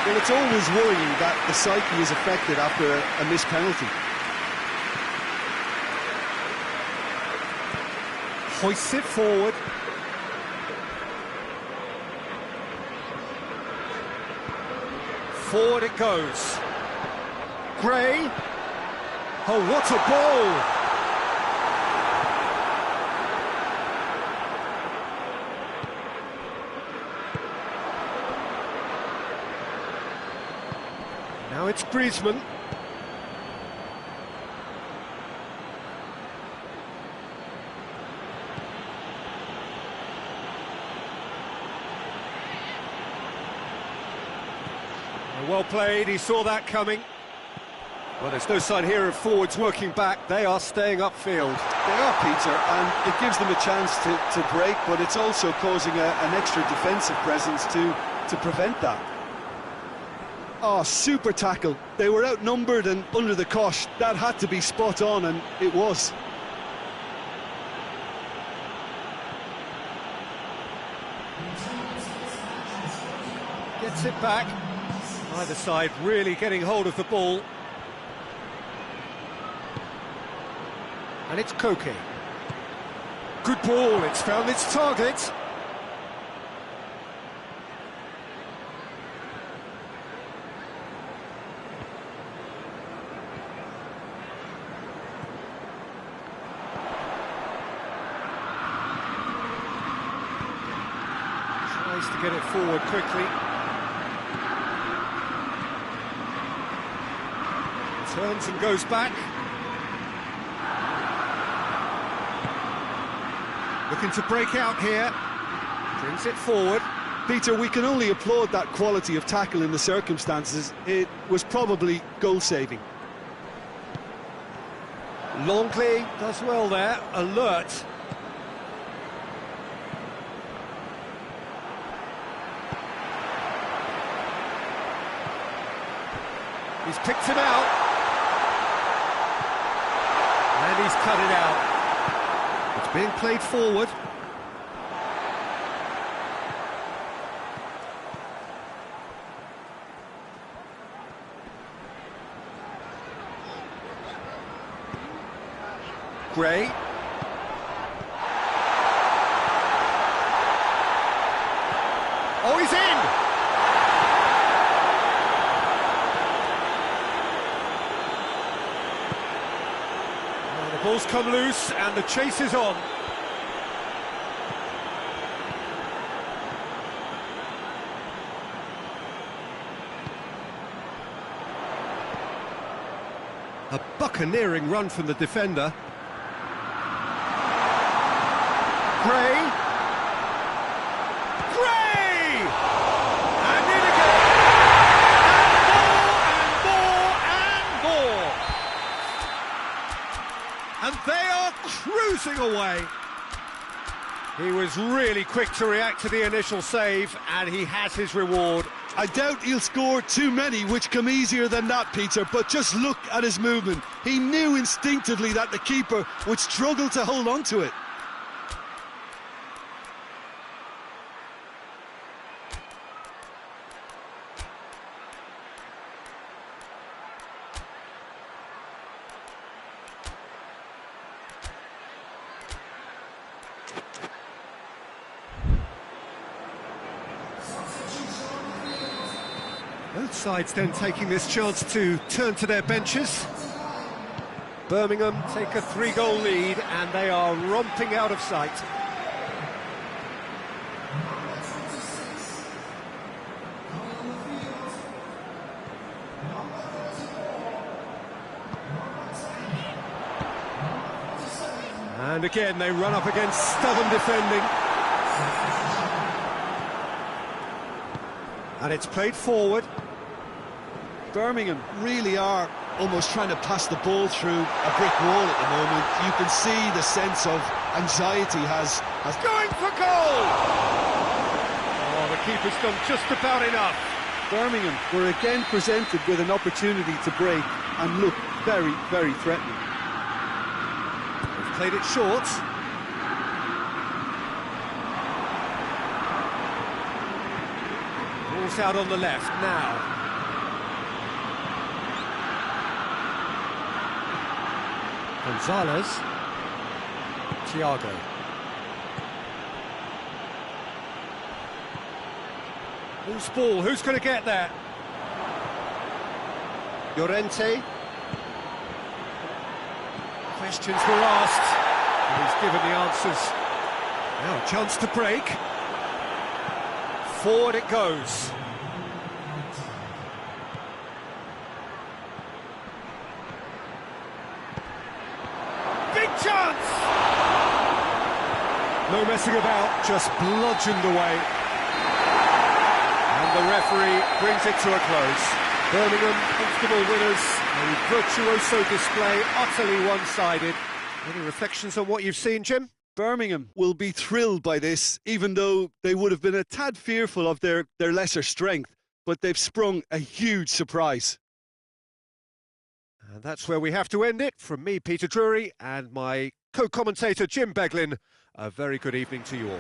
Well, it's always worrying that the psyche is affected after a missed penalty. Hoists it forward. Forward it goes. Gray. Oh, what a ball! Now it's Griezmann. Well played, he saw that coming. Well, there's no sign here of forwards working back. They are staying upfield. They are, Peter, and it gives them a chance to break, but it's also causing an extra defensive presence to prevent that. Oh, super tackle. They were outnumbered and under the cosh. That had to be spot on, and it was. Gets it back. Either side really getting hold of the ball. And it's Koke. Good ball, it's found its target. Tries to get it forward quickly. Turns and goes back. Looking to break out here. Brings it forward. Peter, we can only applaud that quality of tackle in the circumstances. It was probably goal-saving. Longley does well there. Alert. He's picked him out. And he's cut it out. It's being played forward. Gray. Oh, he's in! Ball's come loose and the chase is on. A buccaneering run from the defender. Gray. Gray! And in again! And more! And they are cruising away. He was really quick to react to the initial save, and he has his reward. I doubt he'll score too many, which come easier than that, Peter, but just look at his movement. He knew instinctively that the keeper would struggle to hold on to it. Both sides then taking this chance to turn to their benches. Birmingham take a 3-goal lead and they are romping out of sight. And again they run up against stubborn defending. And it's played forward. Birmingham really are almost trying to pass the ball through a brick wall at the moment. You can see the sense of anxiety has Going for goal! Oh, the keeper's done just about enough. Birmingham were again presented with an opportunity to break and look very, very threatening. They've played it short. Ball's out on the left now. Gonzalez. Thiago. Who's ball? Who's going to get there? Llorente. Questions were asked, and he's given the answers. Now a chance to break. Forward it goes. Big chance! No messing about, just bludgeoned away. And the referee brings it to a close. Birmingham, comfortable winners. A virtuoso display, utterly one-sided. Any reflections on what you've seen, Jim? Birmingham will be thrilled by this, even though they would have been a tad fearful of their lesser strength, but they've sprung a huge surprise. And that's where we have to end it. From me, Peter Drury, and my co-commentator, Jim Beglin, a very good evening to you all.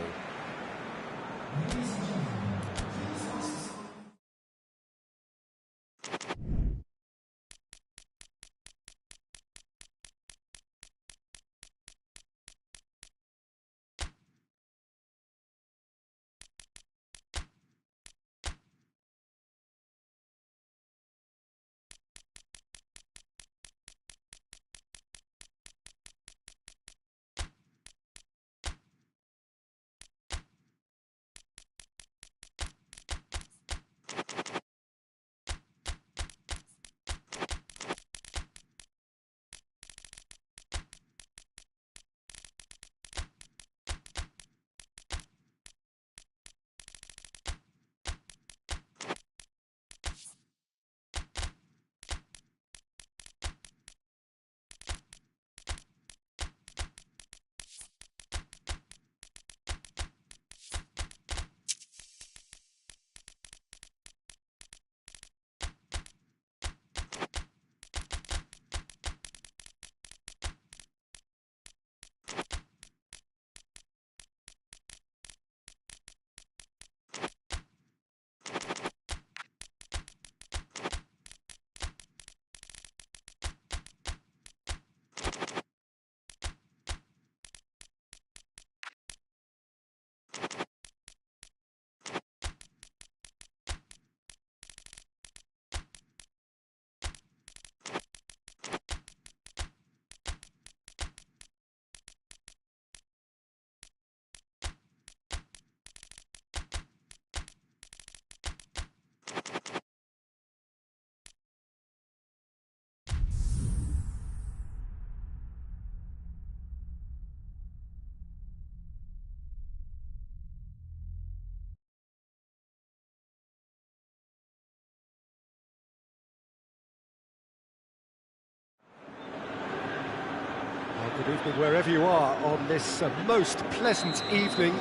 evening, wherever you are on this most pleasant evening.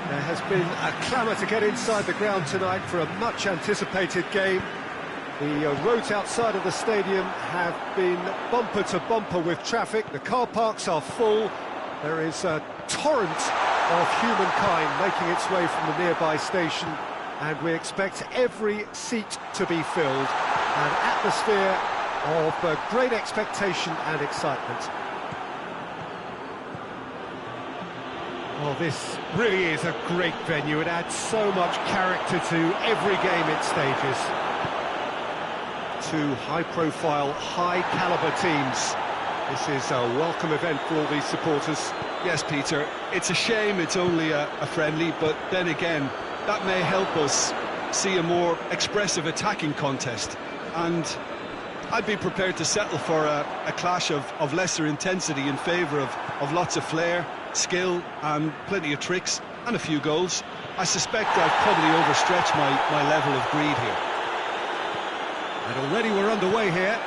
There has been a clamour to get inside the ground tonight for a much-anticipated game. The roads outside of the stadium have been bumper to bumper with traffic. The car parks are full. There is a torrent of humankind making its way from the nearby station, and we expect every seat to be filled. An atmosphere of great expectation and excitement. Well, this really is a great venue. It adds so much character to every game it stages. Two high-profile, high-caliber teams. This is a welcome event for all these supporters. Yes, Peter, it's a shame it's only a friendly, but then again, that may help us see a more expressive attacking contest. And I'd be prepared to settle for a clash of lesser intensity in favour of lots of flair, skill and plenty of tricks and a few goals. I suspect I've probably overstretched my level of greed here. And already we're underway here.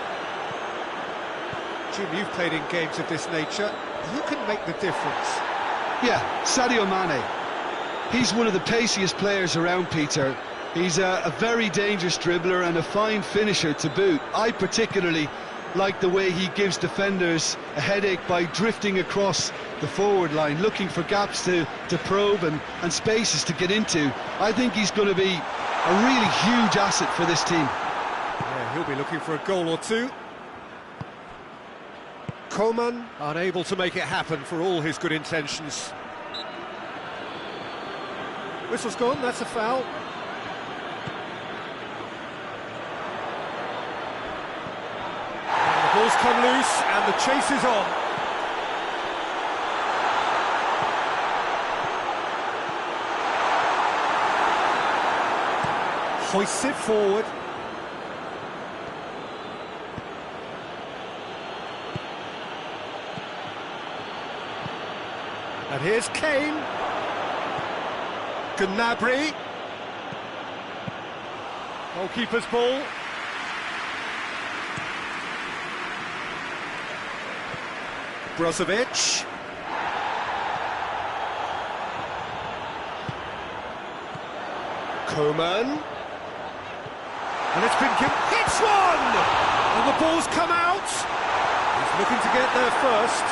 Jim, you've played in games of this nature. Who can make the difference? Yeah, Sadio Mane. He's one of the paciest players around, Peter. He's a very dangerous dribbler and a fine finisher to boot. I particularly like the way he gives defenders a headache by drifting across the forward line, looking for gaps to probe and spaces to get into. I think he's going to be a really huge asset for this team. Yeah, he'll be looking for a goal or two. Coman unable to make it happen for all his good intentions. Whistle's gone, that's a foul. And the ball's come loose and the chase is on. Hoists it forward. And here's Kane. Gnabry. Goalkeeper's ball. Brozovic. Coman. And it's been given. Hits one! And the ball's come out. He's looking to get there first.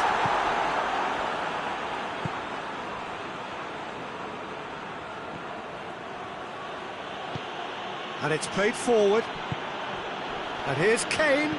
And it's played forward. And here's Kane.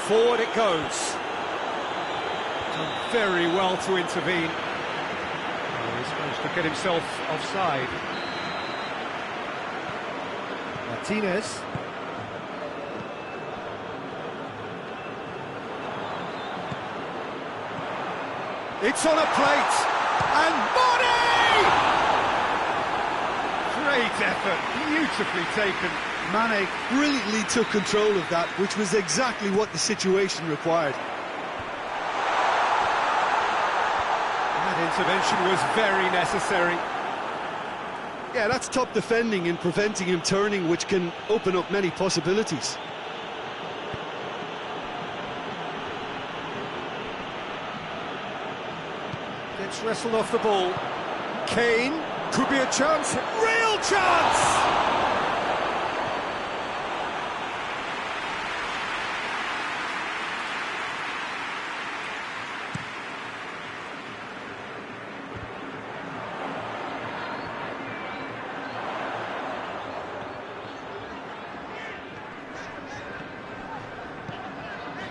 Forward it goes. Done very well to intervene. He's managed to get himself offside. Martinez. It's on a plate. And Mane! Great effort, beautifully taken. Mane brilliantly took control of that, which was exactly what the situation required. That intervention was very necessary. Yeah, that's top defending and preventing him turning, which can open up many possibilities. Gets wrestled off the ball. Kane, could be a chance, real chance!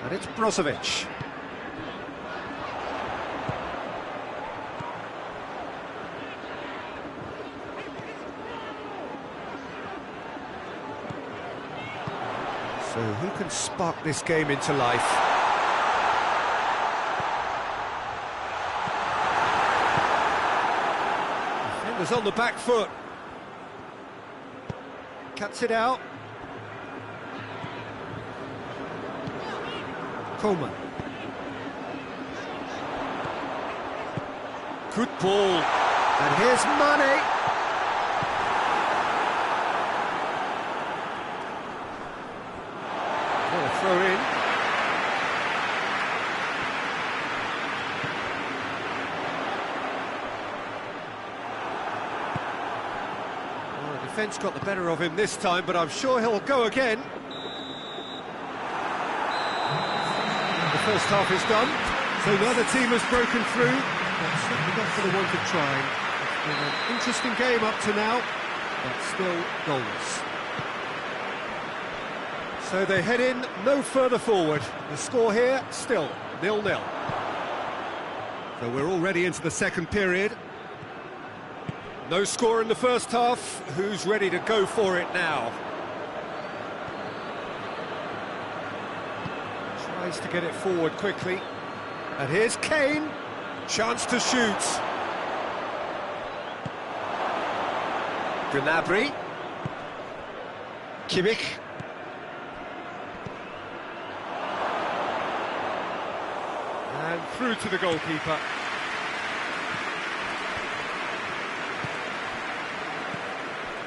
And it's Brozovic. So who can spark this game into life? Defenders on the back foot. Cuts it out. Coman. Good ball. And here's Mane. What a throw in. Well, the defence got the better of him this time, but I'm sure he'll go again. The first half is done, so neither team has broken through, but certainly not for the want of trying. It's been an interesting game up to now, but still goalless. So they head in no further forward. The score here, still 0-0. So we're already into the second period. No score in the first half. Who's ready to go for it now? Tries to get it forward quickly. And here's Kane. Chance to shoot. Gnabry. Kimmich. And through to the goalkeeper.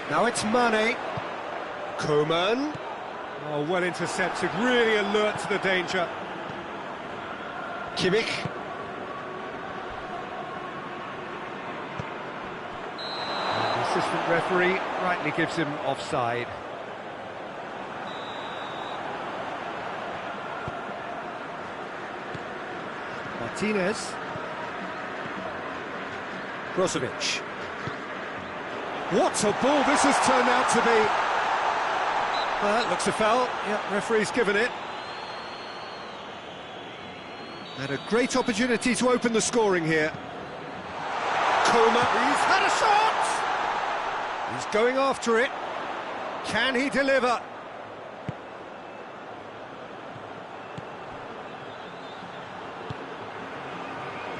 Now it's Mane. Coman. Oh, well intercepted, really alert to the danger. Kimmich. And the assistant referee rightly gives him offside. Martinez. Brozovic. What a ball this has turned out to be. Well, that looks a foul. Yeah, referee's given it. And a great opportunity to open the scoring here. Coman, he's had a shot! He's going after it. Can he deliver?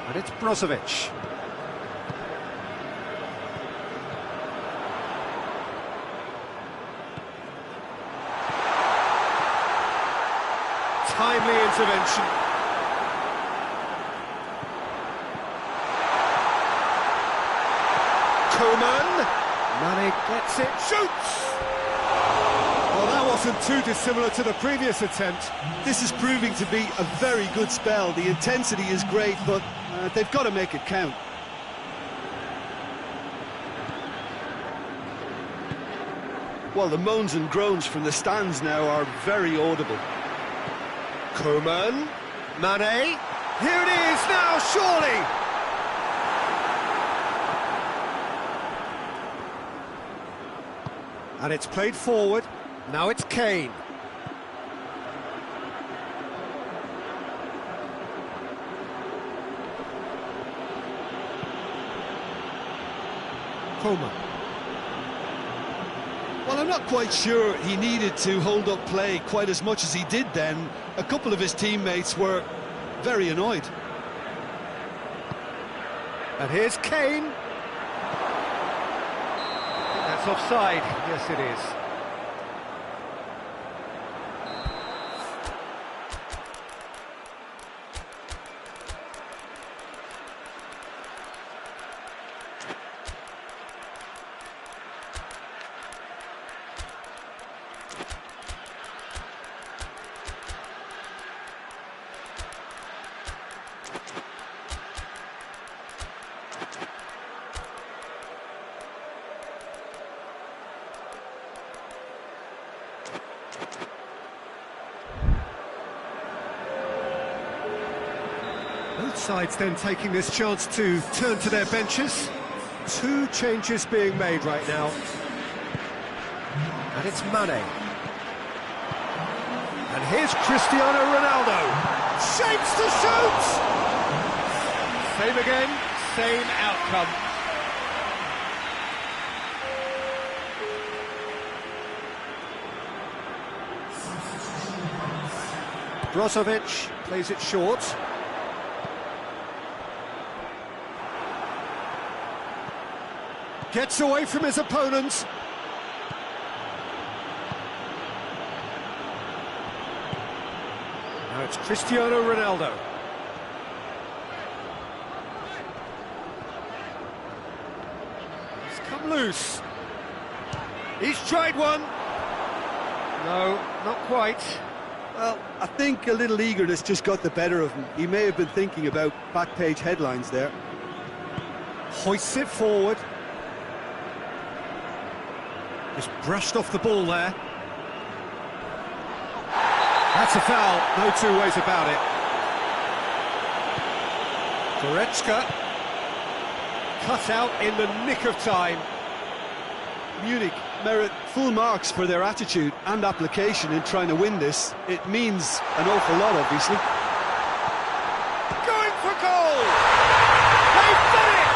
And it's Brozovic. Timely intervention. Coman. Mane gets it, shoots! Well, that wasn't too dissimilar to the previous attempt. This is proving to be a very good spell. The intensity is great, but they've got to make it count. Well, the moans and groans from the stands now are very audible. Coman, Mane, here it is now, surely! And it's played forward, now it's Kane. Coman. Well, I'm not quite sure he needed to hold up play quite as much as he did then. A couple of his teammates were very annoyed. And here's Kane. That's offside. Yes, it is. Both sides then taking this chance to turn to their benches. Two changes being made right now. And it's Mane. And here's Cristiano Ronaldo. Shapes to shoot! Same again, same outcome. Brozovic plays it short. Gets away from his opponent. Now That's Cristiano Ronaldo. He's come loose. He's tried one. No, not quite. Well, I think a little eagerness just got the better of him. He may have been thinking about back-page headlines there. Hoists it forward. Just brushed off the ball there. That's a foul, no two ways about it. Goretzka cut out in the nick of time. Munich merit full marks for their attitude and application in trying to win this. It means an awful lot, obviously. Going for goal! They've done it!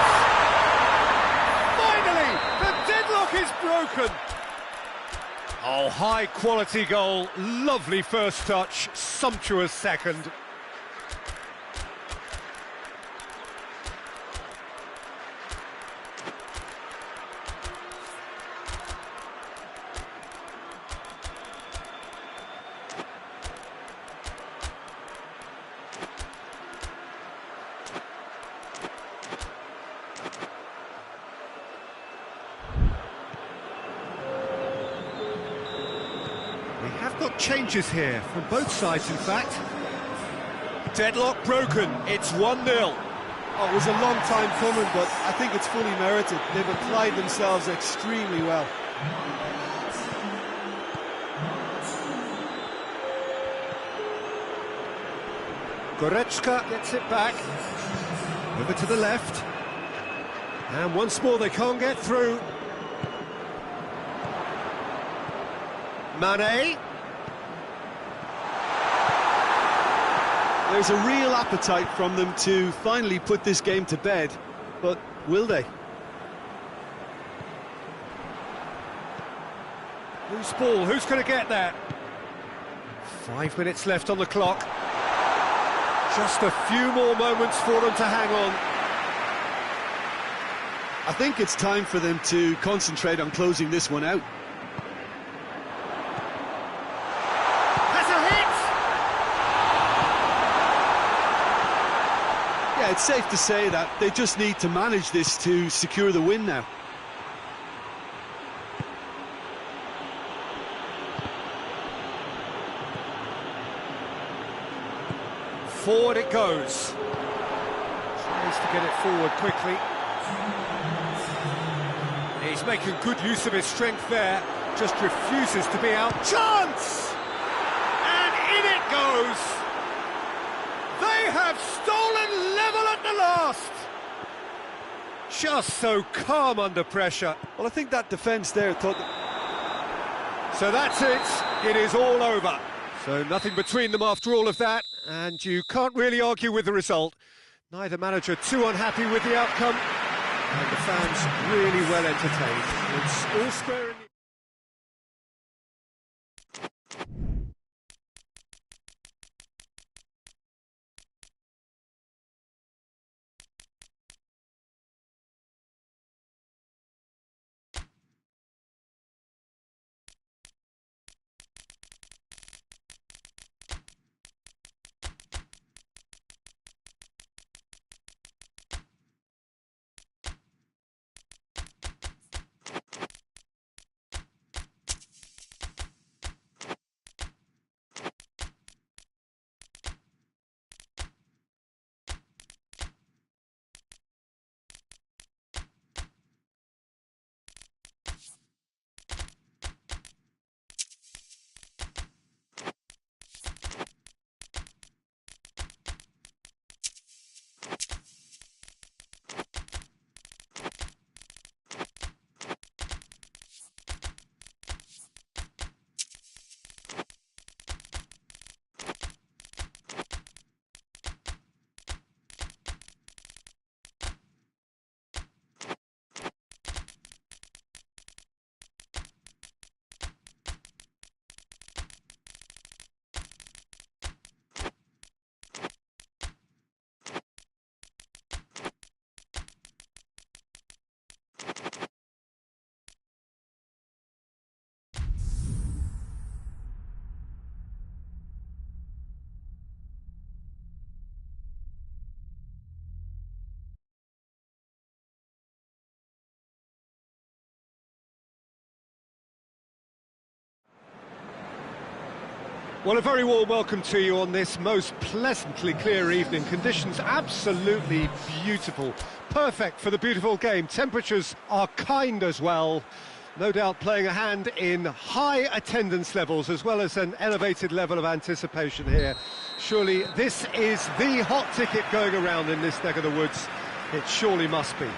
Finally, the deadlock is broken. Oh, high-quality goal, lovely first touch, sumptuous second. We have got changes here, from both sides in fact. Deadlock broken, it's 1-0. Oh, it was a long time coming, but I think it's fully merited. They've applied themselves extremely well. Goretzka gets it back. Over to the left. And once more they can't get through. Mane. There's a real appetite from them to finally put this game to bed, but will they? Loose ball, who's going to get that? 5 minutes left on the clock. Just a few more moments for them to hang on. I think it's time for them to concentrate on closing this one out. Has a hit! Yeah, it's safe to say that they just need to manage this to secure the win now. Forward it goes. Tries to get it forward quickly. He's making good use of his strength there. Just refuses to be out. Chance! And in it goes! They have stolen level at the last! Just so calm under pressure. Well, I think that defence there thought that... So that's it. It is all over. So nothing between them after all of that, and you can't really argue with the result. Neither manager too unhappy with the outcome, and the fans really well entertained. It's all square in the... Well, a very warm welcome to you on this most pleasantly clear evening. Conditions absolutely beautiful. Perfect for the beautiful game. Temperatures are kind as well. No doubt playing a hand in high attendance levels as well as an elevated level of anticipation here. Surely this is the hot ticket going around in this neck of the woods. It surely must be.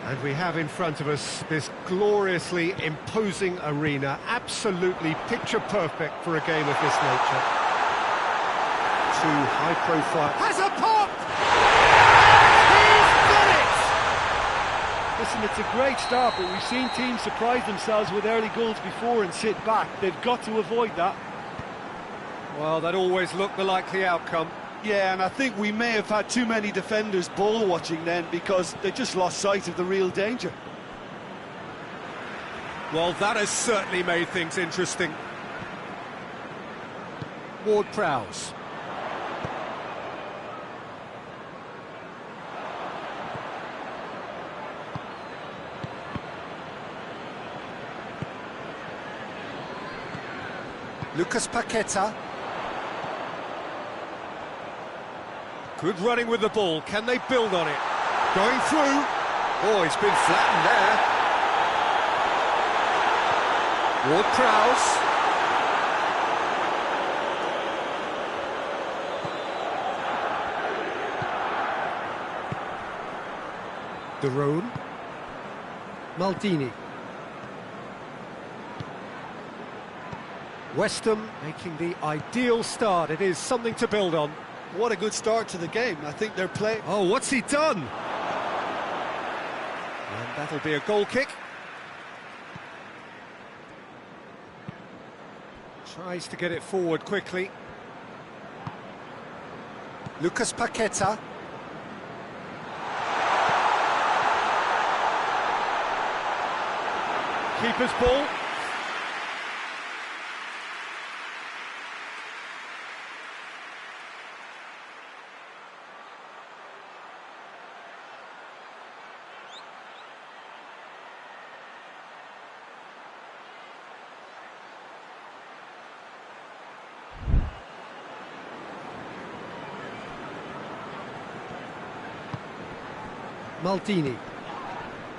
And we have in front of us this gloriously imposing arena, absolutely picture perfect for a game of this nature. Too high profile. Has a pop! He's done it! Listen, it's a great start, but we've seen teams surprise themselves with early goals before and sit back. They've got to avoid that. Well, that always looked the likely outcome. Yeah, and I think we may have had too many defenders ball watching then because they just lost sight of the real danger. Well, that has certainly made things interesting. Ward-Prowse. Lucas Paqueta. Good running with the ball. Can they build on it? Going through. Oh, he's been flattened there. Ward-Prowse. De Roon. Maldini. West Ham making the ideal start. It is something to build on. What a good start to the game. I think they're playing... Oh, what's he done? And that'll be a goal kick. Tries to get it forward quickly. Lucas Paqueta. Keeper's ball. Maldini.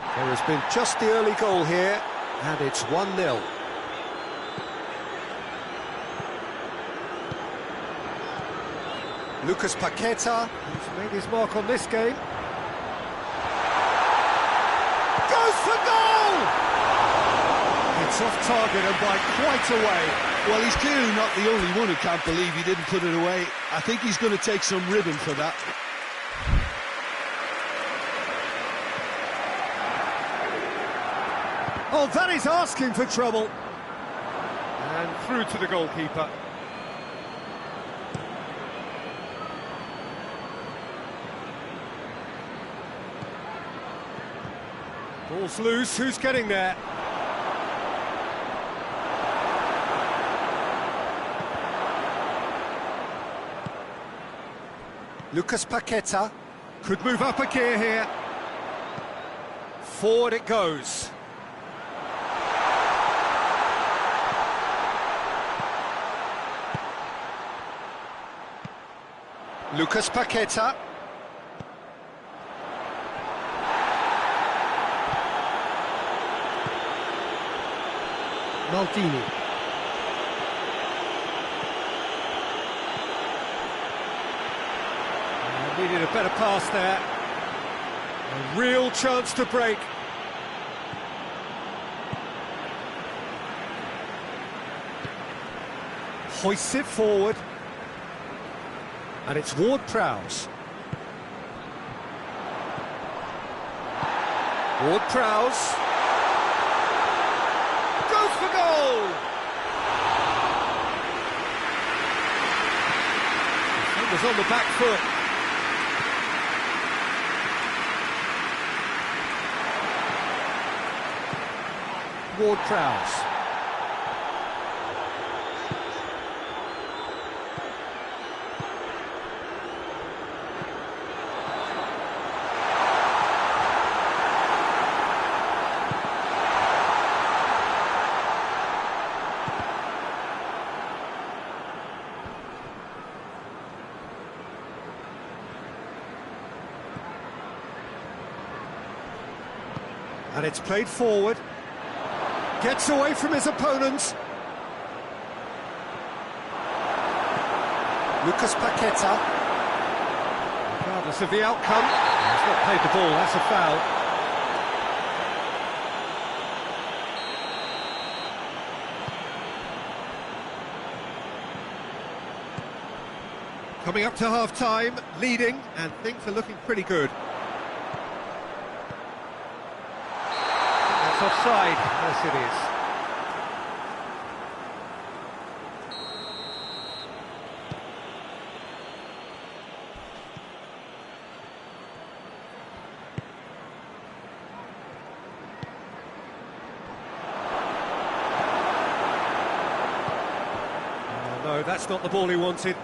There has been just the early goal here, and it's 1-0. Lucas Paqueta, who's made his mark on this game. Goes for goal! It's off target and by quite a way. Well, he's clearly not the only one who can't believe he didn't put it away. I think he's going to take some ribbon for that. Oh, that is asking for trouble. And through to the goalkeeper. Ball's loose, who's getting there? Lucas Paqueta could move up a gear here. Forward it goes. Lucas Paqueta. Maldini. Needed a better pass there. A real chance to break. Hoists it forward. And it's Ward-Prowse. Ward-Prowse. Goes for goal! It was on the back foot. Ward-Prowse. And it's played forward. Gets away from his opponents. Lucas Paqueta. Regardless of the outcome, he's not played the ball, that's a foul. Coming up to half-time, leading, and things are looking pretty good. That's offside. Yes, it is. Oh, no, that's not the ball he wanted.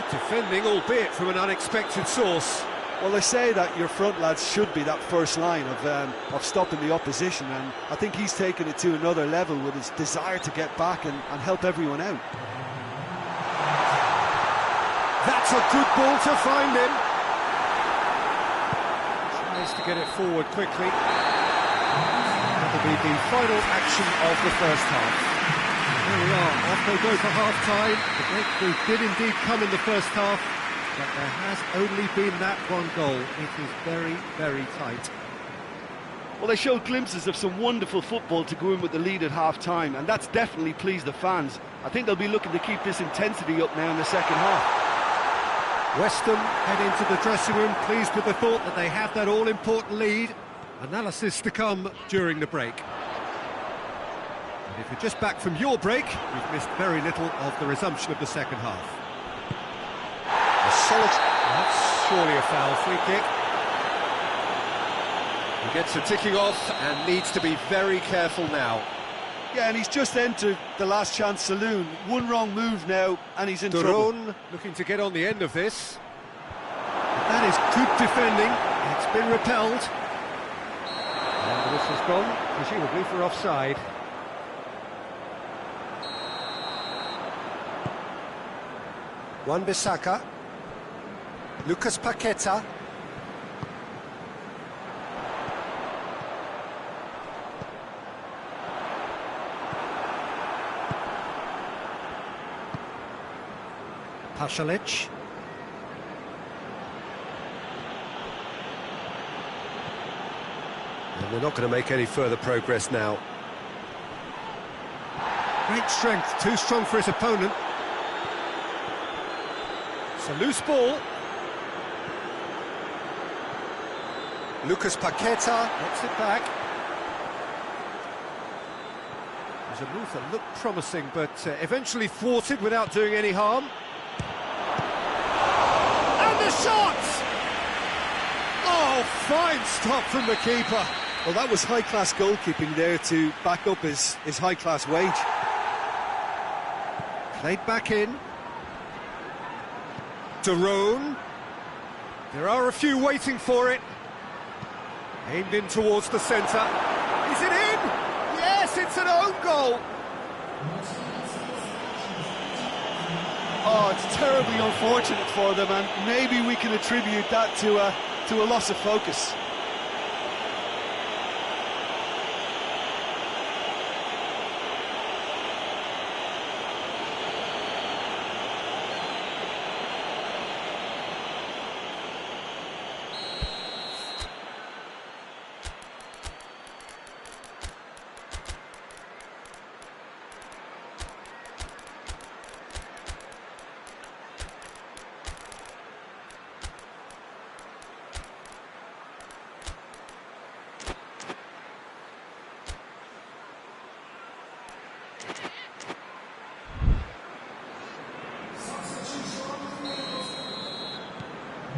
Defending, albeit from an unexpected source. Well, they say that your front lads should be that first line of stopping the opposition, and I think he's taken it to another level with his desire to get back and help everyone out. That's a good ball to find him. Tries to get it forward quickly. That'll be the final action of the first half. Here we are, off they go for half-time. The breakthrough did indeed come in the first half, but there has only been that one goal. It is very, very tight. Well, they showed glimpses of some wonderful football to go in with the lead at half-time, and that's definitely pleased the fans. I think they'll be looking to keep this intensity up now in the second half. Weston head into the dressing room, pleased with the thought that they have that all-important lead. Analysis to come during the break. And if you're just back from your break, you've missed very little of the resumption of the second half. A solid... That's surely a foul. Free kick. He gets a ticking off and needs to be very careful now. Yeah, and he's just entered the last chance saloon. One wrong move now, and he's in trouble. Looking to get on the end of this. That is good defending. It's been repelled. And the whistle's gone, presumably for offside. Wan-Bissaka, Lucas Paqueta, Pasalic, and they're not going to make any further progress now. Great strength, too strong for his opponent. It's a loose ball. Lucas Paqueta gets it back. There's a move that looked promising, but eventually thwarted without doing any harm. And the shot! Oh, fine stop from the keeper. Well, that was high-class goalkeeping there to back up his high-class wage. Played back in. Daron. There are a few waiting for it. Aimed in towards the centre. Is it in? Yes, it's an own goal. Oh, it's terribly unfortunate for them, and maybe we can attribute that to a loss of focus.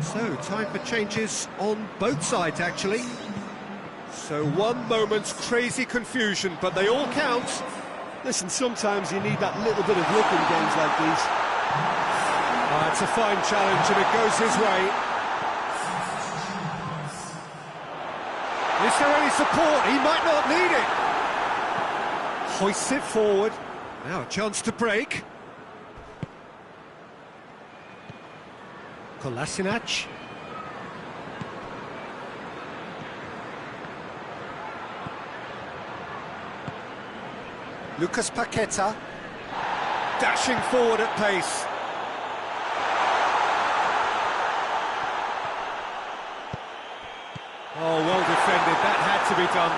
So, time for changes on both sides, actually. So, one moment's crazy confusion, but they all count. Listen, sometimes you need that little bit of luck in games like these. It's a fine challenge, and it goes his way. Is there any support? He might not need it. Hoists it forward. Now a chance to break. Kolasinac. Lucas Paqueta. Dashing forward at pace. Oh, well defended. That had to be done.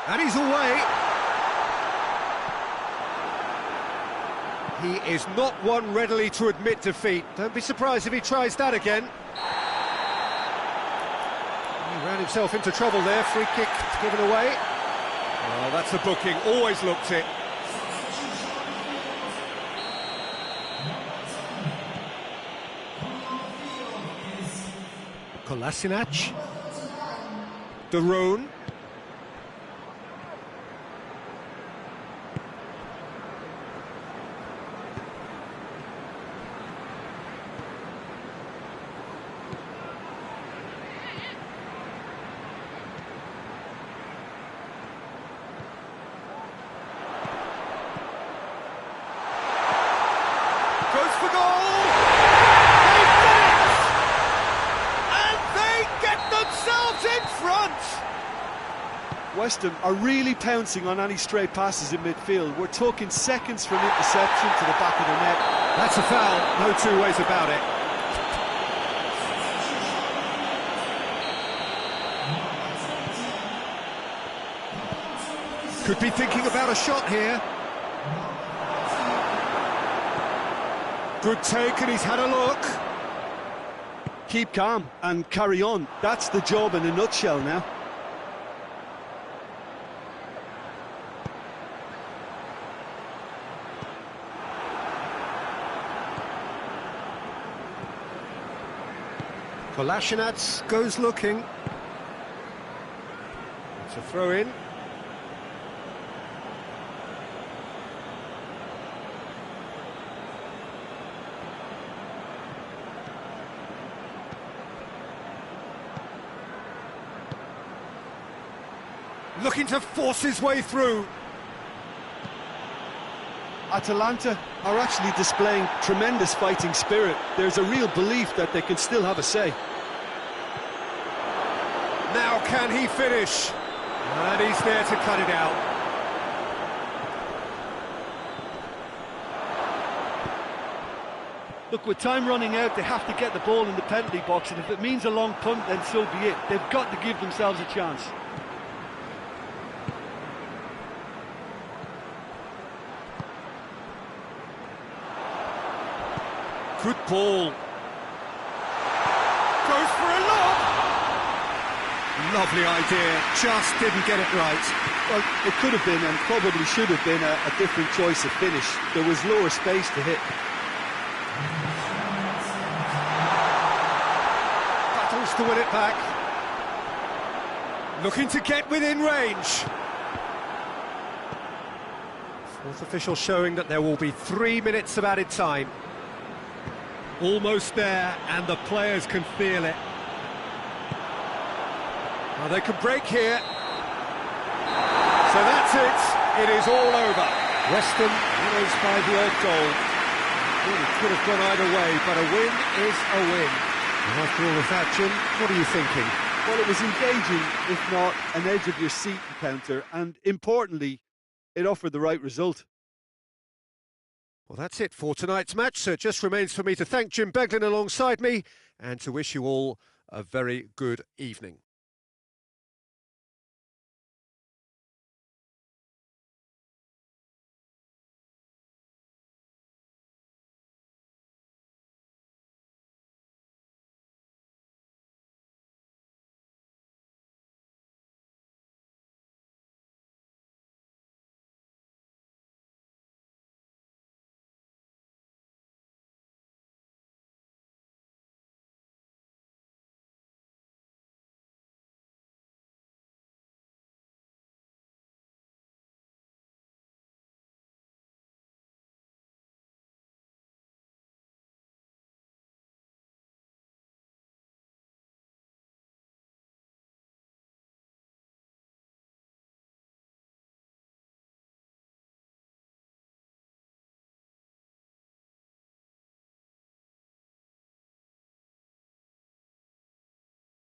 And he's away. He is not one readily to admit defeat. Don't be surprised if he tries that again. He ran himself into trouble there. Free kick given away. Oh, that's the booking. Always looked it. Kolasinac. Daron. Goes for goal! They've done it! And they get themselves in front! West Ham are really pouncing on any stray passes in midfield. We're talking seconds from interception to the back of the net. That's a foul, no two ways about it. Could be thinking about a shot here. Good take, and he's had a look. Keep calm and carry on. That's the job in a nutshell now. Kolasinac goes looking. It's a throw in. Looking to force his way through. Atalanta are actually displaying tremendous fighting spirit. There's a real belief that they can still have a say. Now can he finish? And he's there to cut it out. Look, with time running out, they have to get the ball in the penalty box, and if it means a long punt, then so be it. They've got to give themselves a chance. Good ball. Goes for a lob. Lovely idea, just didn't get it right. Well, it could have been and probably should have been a different choice of finish. There was lower space to hit. Battles to win it back. Looking to get within range. Fourth official showing that there will be 3 minutes of added time. Almost there, and the players can feel it. Well, they can break here. So that's it. It is all over. West Ham winners by the odd goal. Really could have gone either way, but a win is a win. And after all of that, Jim, what are you thinking? Well, it was engaging, if not an edge-of-your-seat encounter, and importantly, it offered the right result. Well, that's it for tonight's match, so it just remains for me to thank Jim Beglin alongside me and to wish you all a very good evening.